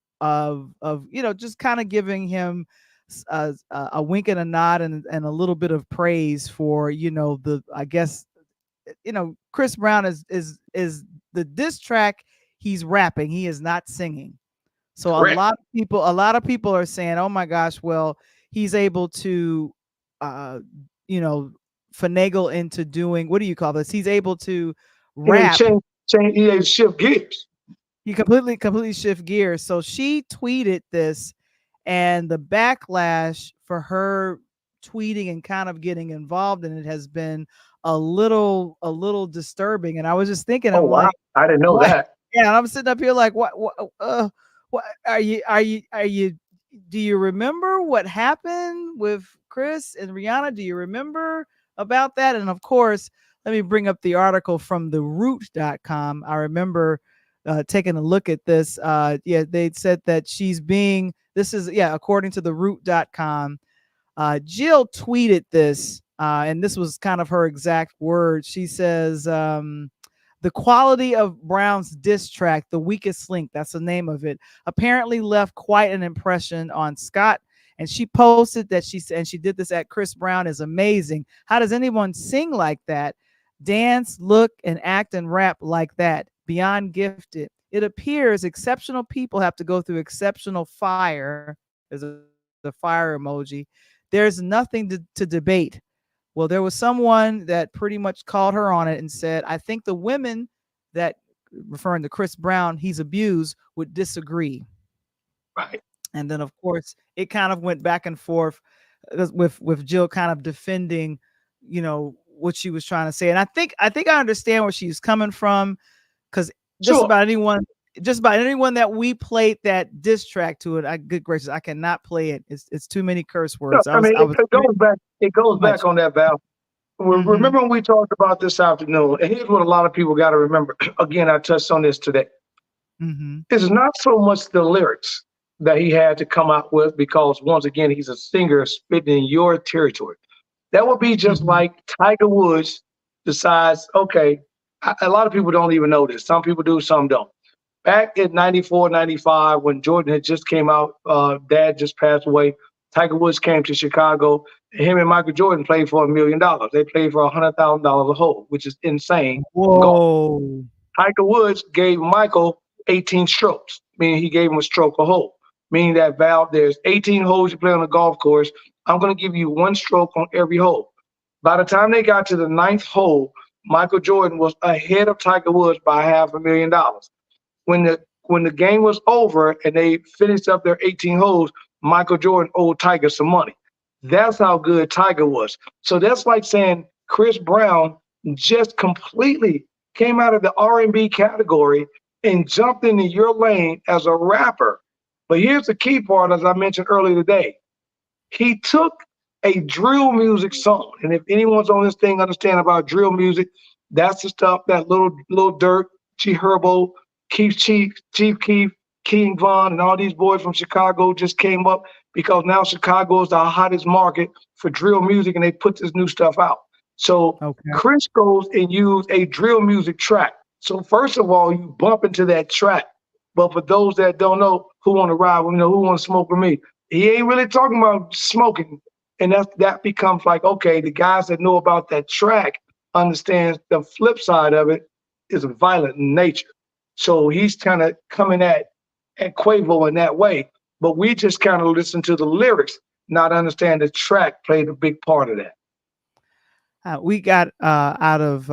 A: just kind of giving him a wink and a nod and a little bit of praise for I guess Chris Brown is the diss track. He's rapping, he is not singing. So a lot of people are saying, oh my gosh, well, he's able to finagle into doing, what do you call this? He's able to rap.
B: He shift gears.
A: He completely shift gears. So she tweeted this, and the backlash for her tweeting and kind of getting involved in it has been a little disturbing. And I was just thinking,
B: oh, wow. I didn't know that.
A: Yeah, and I'm sitting up here like, what are you do you remember what happened with Chris and Rihanna? Do you remember about that? And of course, let me bring up the article from theroot.com. I remember taking a look at this. They said that she's being, according to theroot.com, Jill tweeted this, and this was kind of her exact words. She says, the quality of Brown's diss track, The Weakest Link, that's the name of it, apparently left quite an impression on Scott. And she posted that she did this at Chris Brown is amazing. How does anyone sing like that? Dance, look, and act and rap like that? Beyond gifted. It appears exceptional people have to go through exceptional fire. There's a fire emoji. There's nothing to debate. Well, there was someone that pretty much called her on it and said, I think the women that, referring to Chris Brown, he's abused, would disagree.
B: Right.
A: And then, of course, it kind of went back and forth with Jill kind of defending, what she was trying to say. And I think I understand where she's coming from, because just about anyone that we played that diss track to it, good gracious, I cannot play it. It's too many curse words.
B: No, it goes back on that, Val. Mm-hmm. Remember when we talked about this afternoon, and here's what a lot of people got to remember. Again, I touched on this today.
A: Mm-hmm.
B: It's not so much the lyrics that he had to come out with, because once again, he's a singer spitting in your territory. That would be just like Tiger Woods decides, okay, a lot of people don't even know this. Some people do, some don't. Back in 94, 95, when Jordan had just came out, dad just passed away, Tiger Woods came to Chicago. Him and Michael Jordan played for $1 million. They played for $100,000 a hole, which is insane.
A: Whoa.
B: Tiger Woods gave Michael 18 strokes, meaning he gave him a stroke a hole. Meaning that, Val, there's 18 holes you play on a golf course. I'm going to give you one stroke on every hole. By the time they got to the 9th hole, Michael Jordan was ahead of Tiger Woods by $500,000. When the game was over and they finished up their 18 holes, Michael Jordan owed Tiger some money. That's how good Tiger was. So that's like saying Chris Brown just completely came out of the R&B category and jumped into your lane as a rapper. But here's the key part, as I mentioned earlier today. He took a drill music song, and if anyone's on this thing understand about drill music, that's the stuff that Lil Durk, G Herbo, Chief Keef, King Von, and all these boys from Chicago just came up, because now Chicago is the hottest market for drill music, and they put this new stuff out. So Chris goes and used a drill music track. So first of all, you bump into that track. But for those that don't know, who want to ride with me, who want to smoke with me, he ain't really talking about smoking. And that becomes like, okay, the guys that know about that track understands the flip side of it is violent in nature. So he's kind of coming at Quavo in that way. But we just kind of listen to the lyrics, not understand the track played a big part of that.
A: We got out of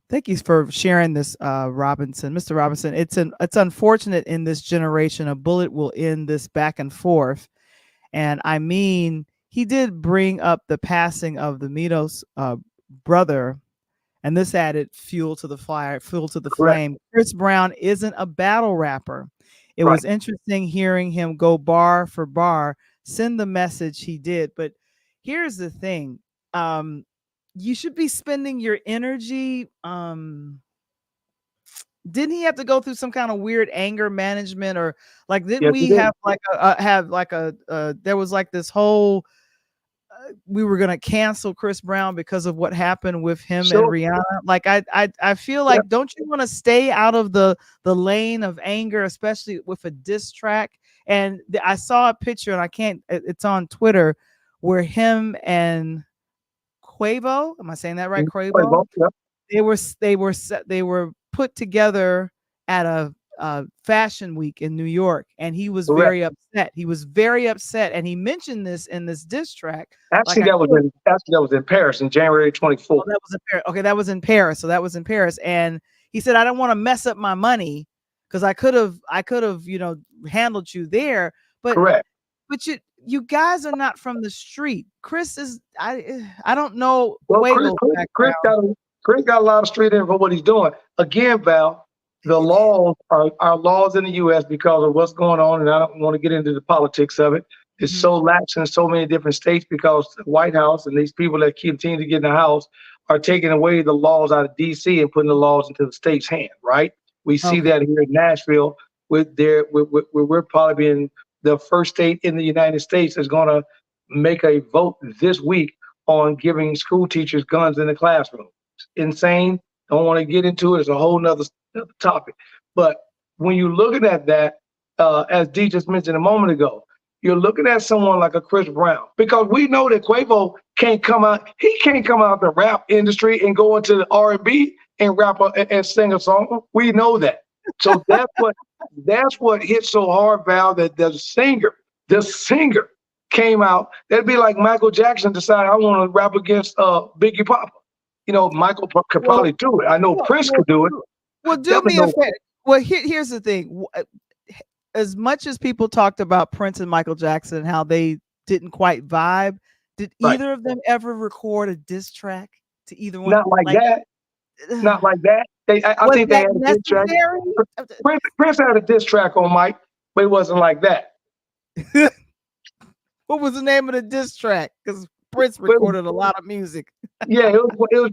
A: thank you for sharing this, Robinson. Mr. Robinson, it's unfortunate in this generation, a bullet will end this back and forth. And I mean, he did bring up the passing of the Migos brother, and this added fuel to the fire, fuel to the flame. Chris Brown isn't a battle rapper. It was interesting hearing him go bar for bar, send the message he did. But here's the thing. you should be spending your energy. Didn't he have to go through some kind of weird anger management, or like didn't
B: Yes, he
A: we
B: did.
A: have like there was like this whole we were gonna cancel Chris Brown because of what happened with him and
B: Sure.
A: Rihanna. Like I feel
B: Yeah.
A: like, don't you want to stay out of the lane of anger, especially with a diss track? And I saw a picture, and I can't. It's on Twitter, where him and Quavo, am I saying that right? Quavo,
B: Yeah.
A: they were put together at a fashion week in New York, and he was
B: Correct.
A: very upset. He was very upset, and he mentioned this in this diss track. Like,
B: Actually, that was in Paris in January 24th.
A: that was in Paris. Okay, that was in Paris. So that was in Paris, and he said, "I don't want to mess up my money because I could have, handled you there, but
B: Correct.
A: you guys are not from the street. Chris is, I don't know
B: Well,
A: Quavo's background.
B: Chris got a lot of street in for what he's doing. Again, Val, the laws are laws in the U.S. because of what's going on, and I don't want to get into the politics of it. It's so lax in so many different states because the White House and these people that continue to get in the House are taking away the laws out of D.C. and putting the laws into the state's hand, right? We see that here in Nashville we're probably being the first state in the United States that's going to make a vote this week on giving school teachers guns in the classroom. It's insane. Don't want to get into it. It's a whole nother topic. But when you're looking at that, as Dee just mentioned a moment ago, you're looking at someone like a Chris Brown, because we know that Quavo can't come out. He can't come out the rap industry and go into the R&B and rap and sing a song. We know that. So that's what hit so hard, Val, that the singer came out. That'd be like Michael Jackson decided, I want to rap against Biggie Papa. Michael could probably do it. I know Prince could do it.
A: Well, do me a favor. Well, here's the thing. As much as people talked about Prince and Michael Jackson and how they didn't quite vibe, did either of them ever record a diss track to either one?
B: Not like that. Not like that. I think they had a diss track. Prince had a diss track on Mike, but it wasn't like that.
A: What was the name of the diss track? Because Prince recorded a lot of music.
B: Yeah, it was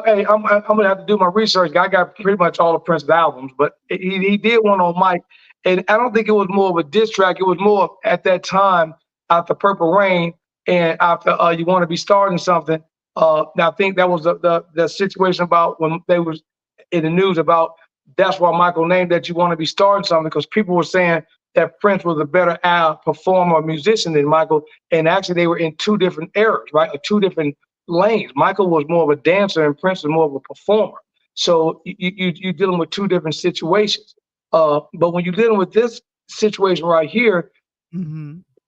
B: hey, I'm gonna have to do my research. I got pretty much all of Prince's albums, but he did one on Mike, and I don't think it was more of a diss track. It was more at that time after Purple Rain and after You Want to Be Starting Something. Now I think that was the situation about when they was in the news about that's why Michael named that You Want to Be Starting Something, because people were saying that Prince was a better performer or musician than Michael, and actually they were in two different eras, right? Or two different lanes. Michael was more of a dancer and Prince was more of a performer. So you're dealing with two different situations. But when you're dealing with this situation right here,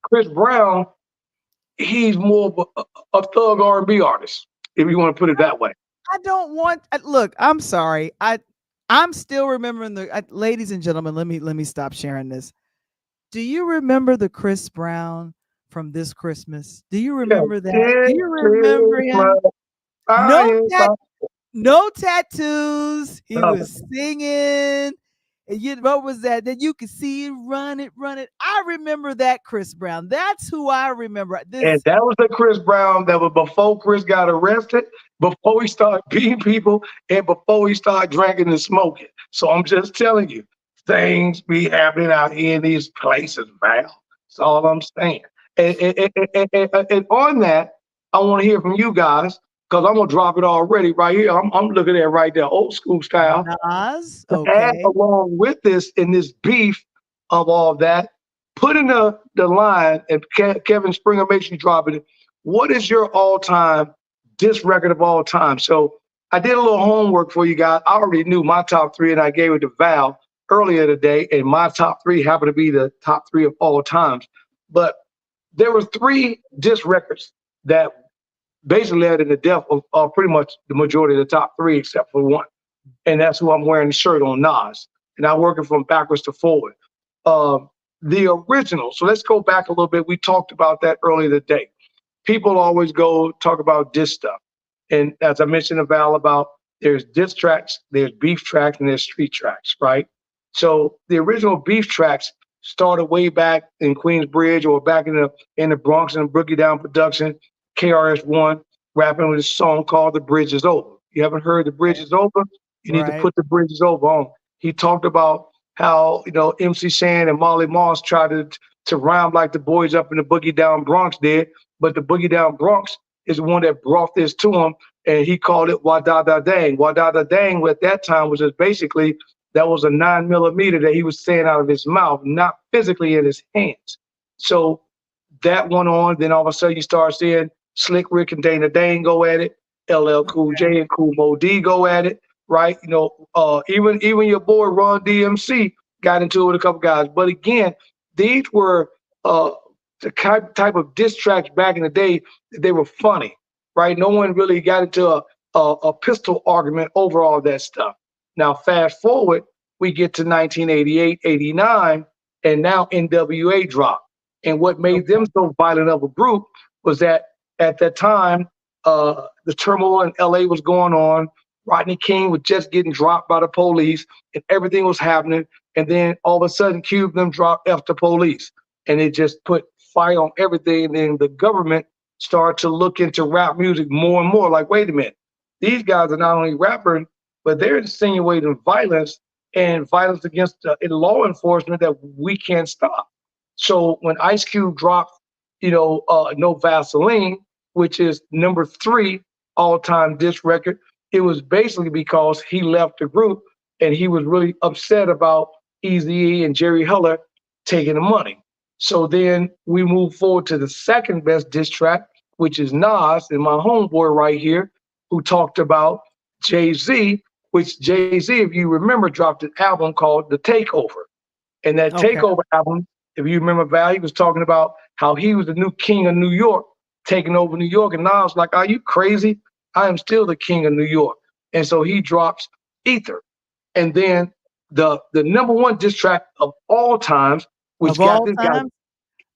B: Chris Brown, he's more of a thug R&B artist, if you want to put it that way.
A: I don't want. Look, I'm sorry. I'm still remembering ladies and gentlemen. Let me stop sharing this. Do you remember the Chris Brown from This Christmas? Do you remember that? Do you remember him? No tattoos. He was singing. And what was that? Then you could see it, run it. I remember that Chris Brown. That's who I remember.
B: And that was the Chris Brown that was before Chris got arrested, before he started beating people, and before he started drinking and smoking. So I'm just telling you, things be happening out here in these places, Val. That's all I'm saying. And on that, I want to hear from you guys, because I'm gonna drop it already right here. I'm looking at it right there, old school style.
A: Nas,
B: add along with this in this beef of all that, put in the line, and Kevin Springer, make sure you drop it. What is your all-time diss record of all time? So I did a little homework for you guys. I already knew my top three, and I gave it to Val earlier today, and my top three happened to be the top three of all times. But there were three diss records that basically led to the death of pretty much the majority of the top three, except for one. And that's who I'm wearing the shirt on, Nas. And I'm working from backwards to forward. The original, so let's go back a little bit. We talked about that earlier today. People always go talk about diss stuff. And as I mentioned to Val about, there's diss tracks, there's beef tracks, and there's street tracks, right? So the original beef tracks started way back in Queensbridge or back in the Bronx and Brookie Down production, KRS-One. rapping with a song called "The Bridge Is Over." You haven't heard "The Bridge Is Over"? You need to
A: Right.
B: put "The Bridge Is Over" on. He talked about how MC Shan and Molly Moss tried to rhyme like the boys up in the Boogie Down Bronx did, but the Boogie Down Bronx is the one that brought this to him, and he called it "Wa Da Da Dang." "Wa Da Da Dang" at that time was just basically that was a 9mm that he was saying out of his mouth, not physically in his hands. So that went on. Then all of a sudden you start seeing Slick Rick and Dana Dane go at it. LL Cool J and Cool Mo D go at it, right? Even your boy Ron DMC got into it with a couple guys. But again, these were the type of diss tracks back in the day. They were funny, right? No one really got into a pistol argument over all that stuff. Now, fast forward, we get to 1988, 89, and now NWA dropped. And what made them so violent of a group was that at that time, the turmoil in LA was going on. Rodney King was just getting dropped by the police, and everything was happening. And then all of a sudden, Cube them dropped F the police, and it just put fire on everything. And then the government started to look into rap music more and more. Like, wait a minute, these guys are not only rapping, but they're insinuating violence and violence against law enforcement that we can't stop. So when Ice Cube dropped, No Vaseline, which is number 3 all-time disc record, it was basically because he left the group and he was really upset about Eazy-E and Jerry Heller taking the money. So then we move forward to the second best diss track, which is Nas and my homeboy right here, who talked about Jay-Z, which Jay-Z, if you remember, dropped an album called The Takeover. And that Takeover album, if you remember, Val, he was talking about how he was the new king of New York, taking over New York. And now it's like, are you crazy? I am still the king of New York. And so he drops Ether. And then the number 1 diss track of all times, which
A: of
B: got
A: all
B: this
A: time?
B: guy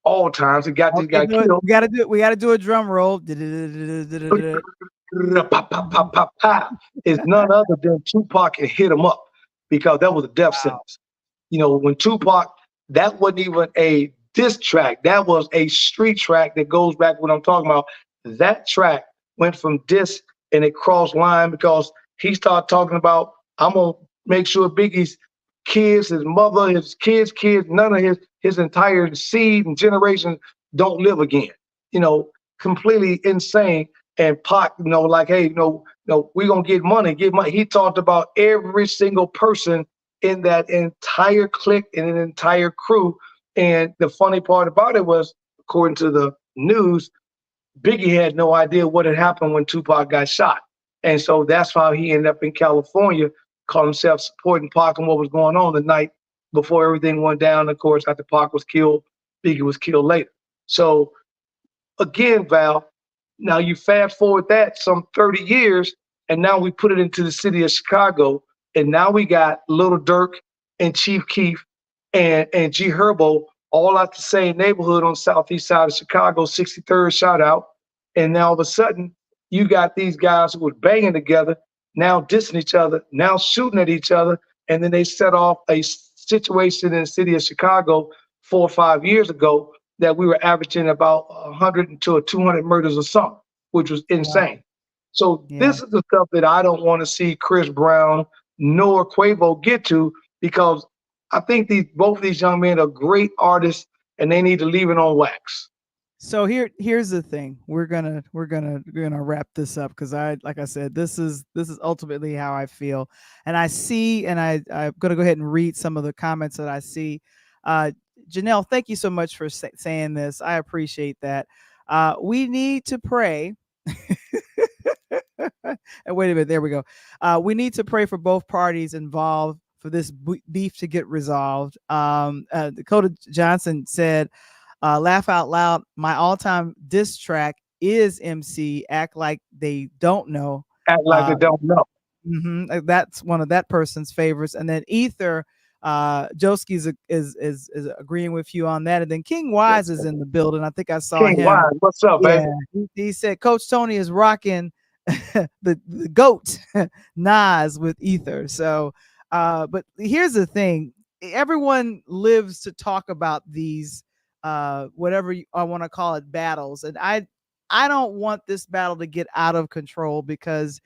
B: all times, it got this guy killed.
A: We gotta do a drum roll.
B: Is none other than Tupac and Hit 'Em Up, because that was a death sentence. When Tupac, that wasn't even a diss track. That was a street track that goes back to what I'm talking about. That track went from diss and it crossed line because he started talking about, I'm going to make sure Biggie's kids, his mother, his kids, none of his entire seed and generation don't live again. Completely insane. And Pac, like, hey, we're going to get money. He talked about every single person in that entire clique and an entire crew. And the funny part about it was, according to the news, Biggie had no idea what had happened when Tupac got shot. And so that's how he ended up in California, called himself supporting Pac and what was going on the night before everything went down. Of course, after Pac was killed, Biggie was killed later. So again, Val, now you fast forward that some 30 years, and now we put it into the city of Chicago, and now we got Little Durk and Chief Keef and G Herbo all out the same neighborhood on the southeast side of Chicago, 63rd shout out. And now all of a sudden, you got these guys who were banging together, now dissing each other, now shooting at each other. And then they set off a situation in the city of Chicago 4 or 5 years ago that we were averaging about 100 to 200 murders a summer, which was insane. Wow. So this is the stuff that I don't want to see Chris Brown nor Quavo get to, because I think both of these young men are great artists and they need to leave it on wax.
A: So here's the thing. We're gonna wrap this up, because like I said, this is ultimately how I feel. And I see, and I'm gonna go ahead and read some of the comments that I see. Janelle, thank you so much for saying this. I appreciate that. We need to pray. And wait a minute, there we go. We need to pray for both parties involved for this beef to get resolved. Dakota Johnson said, laugh out loud, my all-time diss track is MC, act like they don't know.
B: Act like they don't know.
A: Mm-hmm. That's one of that person's favorites. And then Ether, Joski is agreeing with you on that. And then King Wise is in the building. I think I saw
B: King
A: him.
B: Wise, what's up, baby?
A: He said Coach Tony is rocking the GOAT Nas with Ether. So but here's the thing, everyone lives to talk about these whatever I want to call it, battles. And I don't want this battle to get out of control because,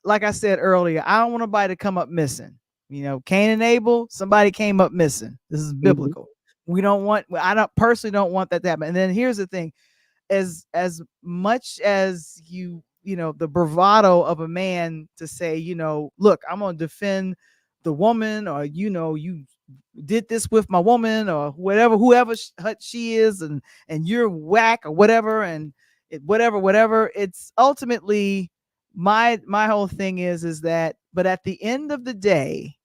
A: like I said earlier, I don't want nobody to come up missing. Cain and Abel, somebody came up missing. This is biblical. We don't want, I don't personally don't want that to happen. And then here's the thing, as much as the bravado of a man to say, look, I'm going to defend the woman, or, you did this with my woman, or whoever she is, and you're whack or whatever. And whatever. It's ultimately my whole thing is that, but at the end of the day,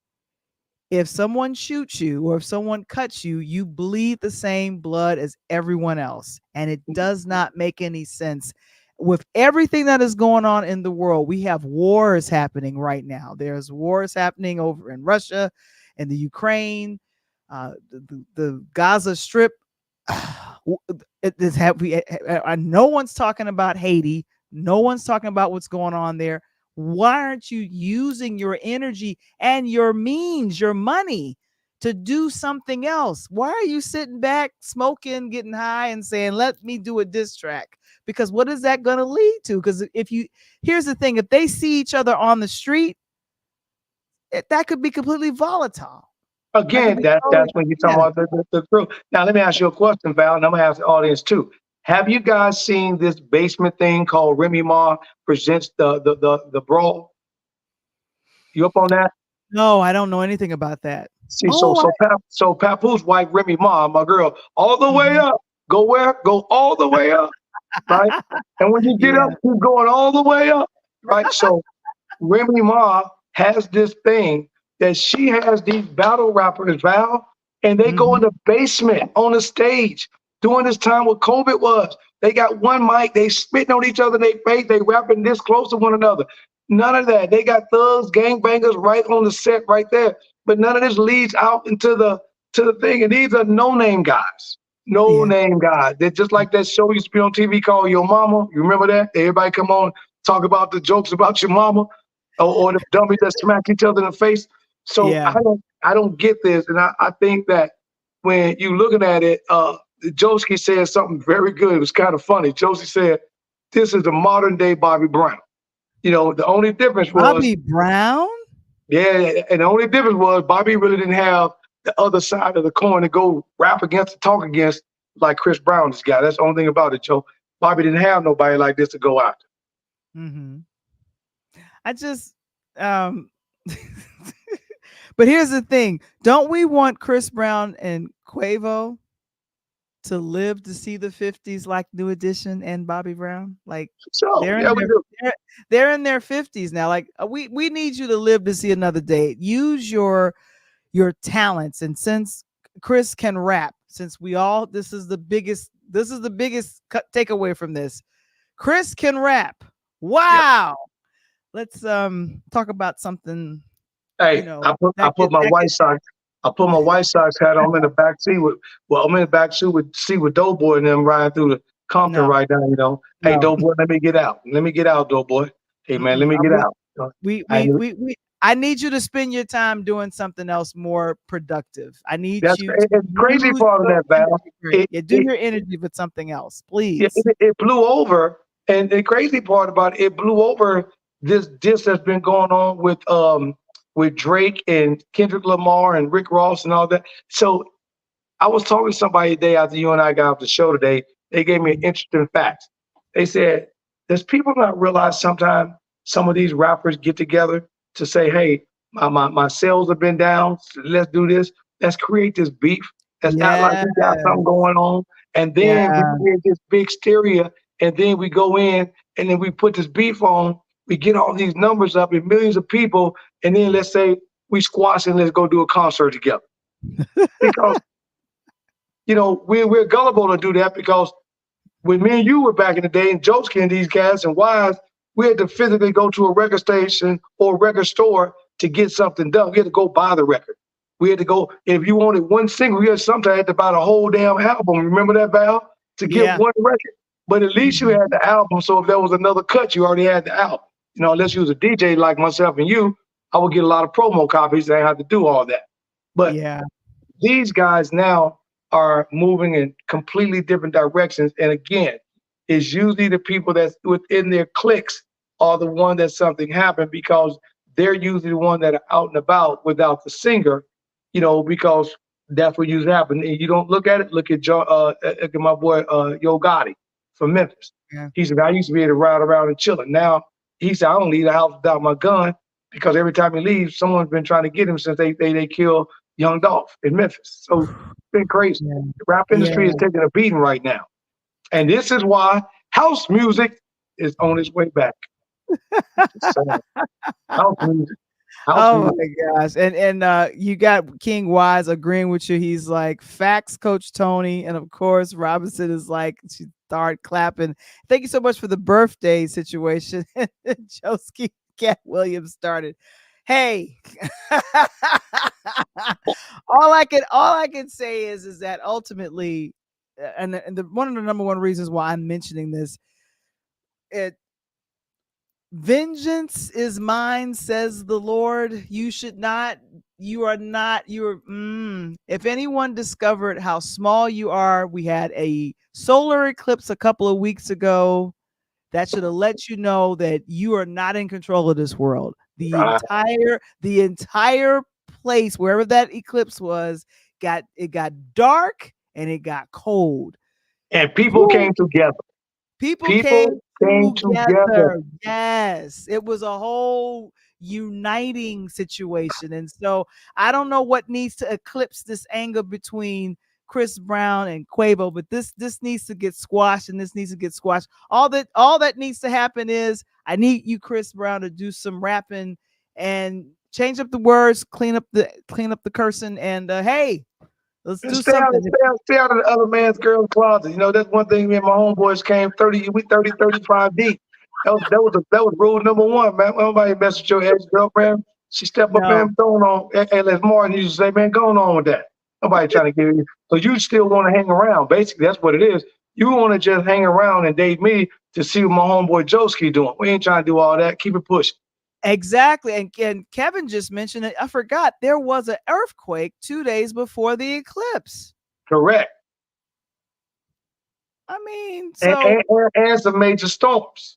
A: if someone shoots you or if someone cuts you, you bleed the same blood as everyone else. And it does not make any sense. With everything that is going on in the world, we have wars happening right now. There's wars happening over in Russia and the Ukraine, the Gaza Strip. No one's talking about Haiti. No one's talking about what's going on there. Why aren't you using your energy and your means, your money, to do something else? Why are you sitting back, smoking, getting high, and saying, let me do a diss track? Because what is that going to lead to? Because here's the thing, if they see each other on the street, that could be completely volatile.
B: Again, that's when you're talking about the truth. Now, let me ask you a question, Val, and I'm going to ask the audience too. Have you guys seen this basement thing called Remy Ma presents the brawl? You up on that?
A: No, I don't know anything about that.
B: See, so Papoose wife Remy Ma, my girl, all the way up. Go where? Go all the way up, right? And when you get up, you're going all the way up, right? So Remy Ma has this thing that she has these battle rappers, Val, and they go in the basement on the stage. During this time what COVID was, they got one mic, they spitting on each other in their face, they rapping this close to one another. None of that. They got thugs, gangbangers right on the set right there. But none of this leads out into the thing. And these are no-name guys. No-name guys. They're just like that show used to be on TV called Your Mama. You remember that? Everybody come on, talk about the jokes about your mama, or the dummies that smack each other in the face. So I don't get this. And I think that when you looking at it, Joski said something very good. It was kind of funny. Josie said, this is the modern day Bobby Brown. The only difference was
A: Bobby Brown?
B: Yeah, and the only difference was Bobby really didn't have the other side of the coin to go rap against and talk against like Chris Brown, this guy. That's the only thing about it, Joe. Bobby didn't have nobody like this to go after.
A: I just but here's the thing. Don't we want Chris Brown and Quavo to live to see the 50s like New Edition and Bobby Brown? Like, they're in their 50s now. Like, we need you to live to see another day. Use your talents. And since Chris can rap, since this is the biggest takeaway from this. Chris can rap. Wow. Yep. Let's talk about something.
B: Hey, I put my White Sox hat on. I'm in the back seat with Doughboy and them riding through the Compton right now. Hey, Doughboy, let me get out. Doughboy. Hey man, let me get out.
A: I need you to spend your time doing something else more productive. I need you.
B: It's crazy part of that, Val.
A: Do your energy with something else, please.
B: It blew over, and the crazy part about it blew over this that's been going on with Drake and Kendrick Lamar and Rick Ross and all that. So I was talking to somebody today after you and I got off the show today. They gave me an interesting fact. They said, does people not realize sometimes some of these rappers get together to say, hey, my sales have been down, so let's do this. Let's create this beef. Let's act like we got something going on. And then we create this big hysteria. And then we go in and then we put this beef on. We get all these numbers up in millions of people, and then let's say we squash and let's go do a concert together. Because, we're gullible to do that, because when me and you were back in the day, and Joski and these guys and Wise, we had to physically go to a record station or a record store to get something done. We had to go buy the record. We had to go, if you wanted one single, you had sometimes to buy the whole damn album. Remember that, Val? To get one record. But at least you had the album, so if there was another cut, you already had the album. Unless you was a DJ like myself and you, I would get a lot of promo copies. I have to do all that. But these guys now are moving in completely different directions. And again, it's usually the people that's within their cliques are the one that something happened, because they're usually the one that are out and about without the singer, because that's what usually happens. And you don't look at it. Look at look at my boy Yo Gotti from Memphis.
A: Yeah.
B: He said, I used to be able to ride around and chilling. Now he said, I don't leave the house without my gun, because every time he leaves, someone's been trying to get him since they killed Young Dolph in Memphis. So it's been crazy.
A: Yeah.
B: The rap industry
A: Yeah.
B: is taking a beating right now. And this is why house music is on its way back. So, house music.
A: Oh my gosh. And you got King Wise agreeing with you. He's like, facts, Coach Tony. And of course, Robinson is like, she started clapping. Thank you so much for the birthday situation. Joski Cat Williams started. Hey. all I can say is that ultimately, and one of the number one reasons why I'm mentioning this, vengeance is mine, says the Lord. If anyone discovered how small you are, we had a solar eclipse a couple of weeks ago. That should have let you know that you are not in control of this world. The entire place, wherever that eclipse was, got dark and it got cold.
B: And people came together.
A: People came together. Yes. It was a whole uniting situation. And so I don't know what needs to eclipse this anger between Chris Brown and Quavo, but this needs to get squashed, and this needs to get squashed. All that needs to happen is I need you, Chris Brown, to do some rapping and change up the words, clean up the cursing, and hey, let's do something.
B: Stay out of the other man's girl's closet. That's one thing me and my homeboys came 35 deep. That was rule number one, man. Nobody mess with your ex-girlfriend. She step up and going on. And Les Martin used to say, man, going on with that. Nobody trying to get you. So you still want to hang around. Basically, that's what it is. You want to just hang around and date me to see what my homeboy Joski doing. We ain't trying to do all that. Keep it pushing.
A: Exactly. And Kevin just mentioned it. I forgot there was an earthquake 2 days before the eclipse.
B: Correct.
A: I mean,
B: and some major storms.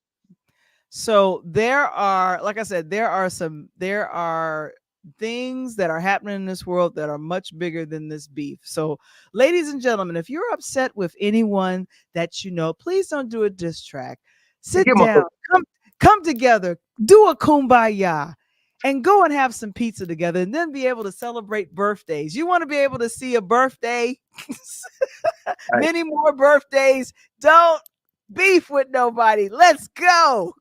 A: So there are, like I said, there are things that are happening in this world that are much bigger than this beef. So, ladies and gentlemen, if you're upset with anyone that you know, please don't do a diss track. Sit down, come together, do a kumbaya, and go and have some pizza together, and then be able to celebrate birthdays. You want to be able to see a birthday, many more birthdays. Don't beef with nobody. Let's go.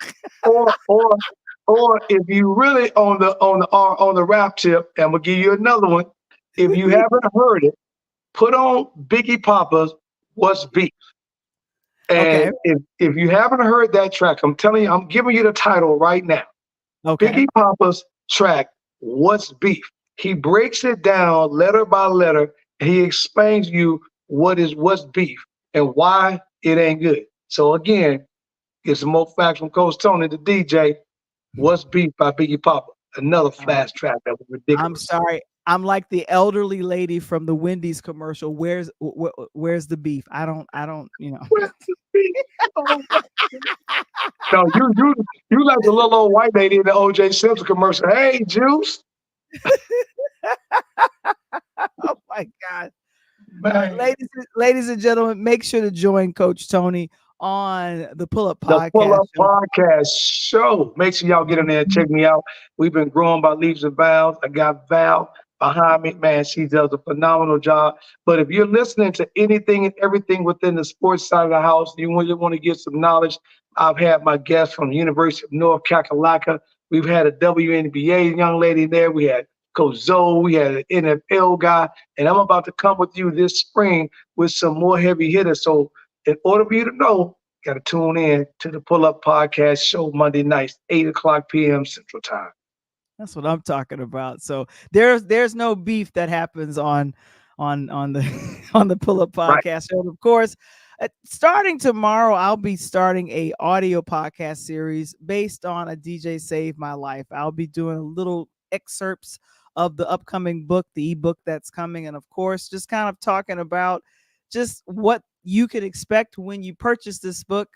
B: Or if you really on the rap tip, and we'll give you another one. If you haven't heard it, put on Biggie Papa's "What's Beef." And if you haven't heard that track, I'm telling you, I'm giving you the title right now.
A: Okay.
B: Biggie Papa's track, "What's Beef." He breaks it down letter by letter, and he explains to you what's beef and why it ain't good. So again, get some more facts from Coach Tony, the DJ. "What's Beef" by Biggie Papa. Another flash track that was ridiculous.
A: I'm sorry. I'm like the elderly lady from the Wendy's commercial. Where's the beef? I don't,
B: Where's the beef? No, you like the little old white lady in the O.J. Simpson commercial. Hey, Juice.
A: Oh my God. Ladies and gentlemen, make sure to join Coach Tony on the Pull-Up Podcast.
B: The Pull-Up Podcast Show. Make sure y'all get in there and check me out. We've been growing by leaps and bounds. I got Val behind me. Man, she does a phenomenal job. But if you're listening to anything and everything within the sports side of the house, you want to get some knowledge, I've had my guests from the University of North Kakalaka. We've had a WNBA young lady there. We had Coach Zoe. We had an NFL guy. And I'm about to come with you this spring with some more heavy hitters. So in order for you to know, got to tune in to the Pull-Up Podcast Show Monday nights, 8:00 p.m. Central Time.
A: That's what I'm talking about. So there's no beef that happens on the Pull-Up Podcast Show. Of course, starting tomorrow, I'll be starting a audio podcast series based on a DJ Save My Life. I'll be doing little excerpts of the upcoming book, the ebook that's coming, and of course, just kind of talking about just what you can expect when you purchase this book.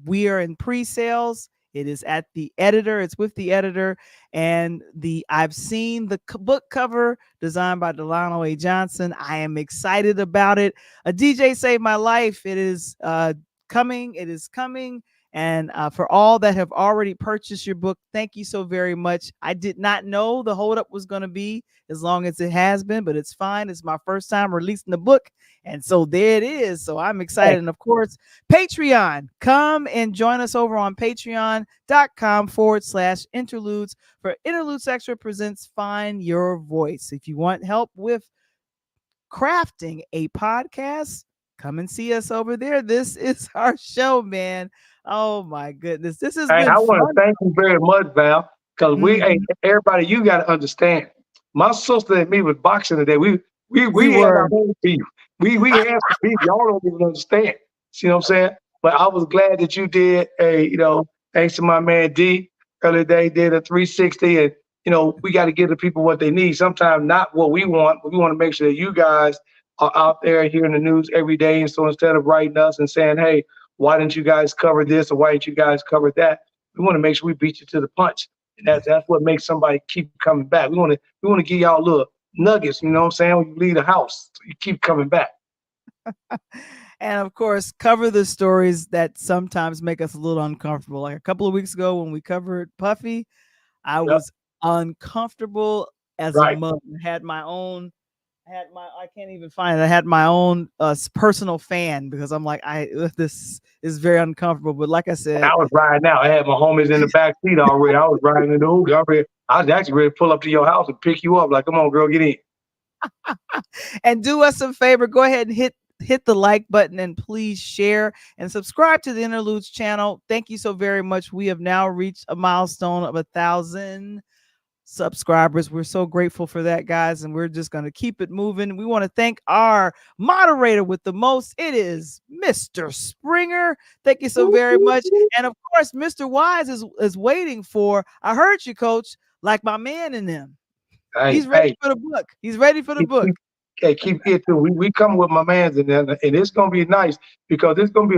A: We are in pre-sales. It is at the editor. It's with the editor. And I've seen the book cover designed by Delano A. Johnson. I am excited about it. A DJ saved my life. It is coming. It is coming. And for all that have already purchased your book, thank you so very much. I did not know the holdup was going to be as long as it has been, but it's fine. It's my first time releasing the book. And so there it is. So I'm excited. And of course, Patreon. Come and join us over on patreon.com/interludes for Interludes Extra presents Find Your Voice. If you want help with crafting a podcast, come and see us over there. This is our show, man. Oh my goodness. This has been
B: I
A: fun.
B: want to thank you very much, Val, because everybody, you got to understand. My sister and me was boxing today. We had our own beef. We had some beef. Y'all don't even understand. See what I'm saying? But I was glad that you did thanks to my man D earlier today, did a 360. And, we got to give the people what they need. Sometimes not what we want, but we want to make sure that you guys are out there hearing the news every day. And so instead of writing us and saying, hey, why didn't you guys cover this or why didn't you guys cover that? We want to make sure we beat you to the punch. And that's what makes somebody keep coming back. We want to give y'all little nuggets, you know what I'm saying, when you leave the house. So you keep coming back.
A: And of course, cover the stories that sometimes make us a little uncomfortable. Like a couple of weeks ago when we covered Puffy, I was uncomfortable as a mother. I had my own personal fan because I'm like, this is very uncomfortable. But like I said,
B: I was riding out. I had my homies in the back seat already. I was riding in the hood already. I was actually ready to pull up to your house and pick you up. Like, come on, girl, get in.
A: And do us a favor. Go ahead and hit the like button and please share and subscribe to the Interludes channel. Thank you so very much. We have now reached a milestone of 1,000 subscribers. We're so grateful for that, guys, and we're just going to keep it moving. We want to thank our moderator with the most. It is Mr. Springer. Thank you so very much. And of course, Mr. Wise is waiting for, I heard you, Coach, like my man in them. He's ready for the book. He's ready for the book.
B: Keep it too. We come with my mans in there, and it's gonna be nice because it's gonna be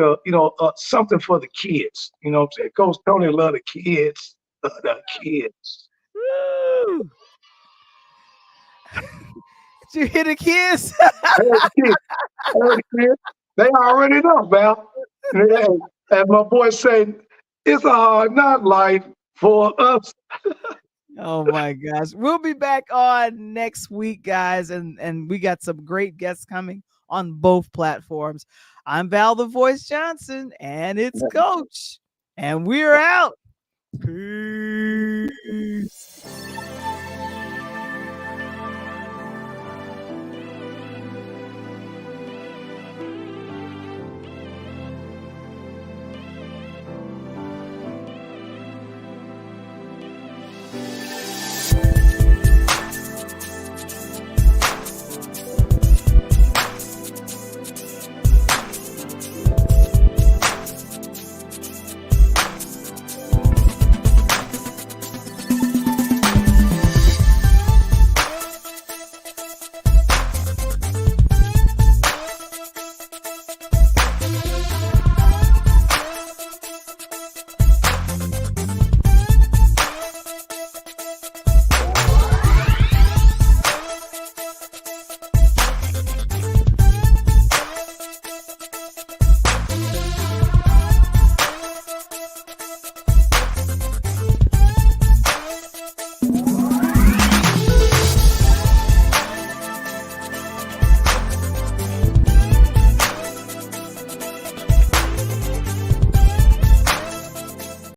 B: something for the kids. You know what I'm saying? Coach Tony love the kids. The kids.
A: Woo. Did you hear the kids?
B: I heard the kids. They already know, Val. And my boy said, it's a hard knock life for us.
A: Oh my gosh. We'll be back on next week, guys. And we got some great guests coming on both platforms. I'm Val the Voice Johnson, and it's Coach. And we're out. Peace.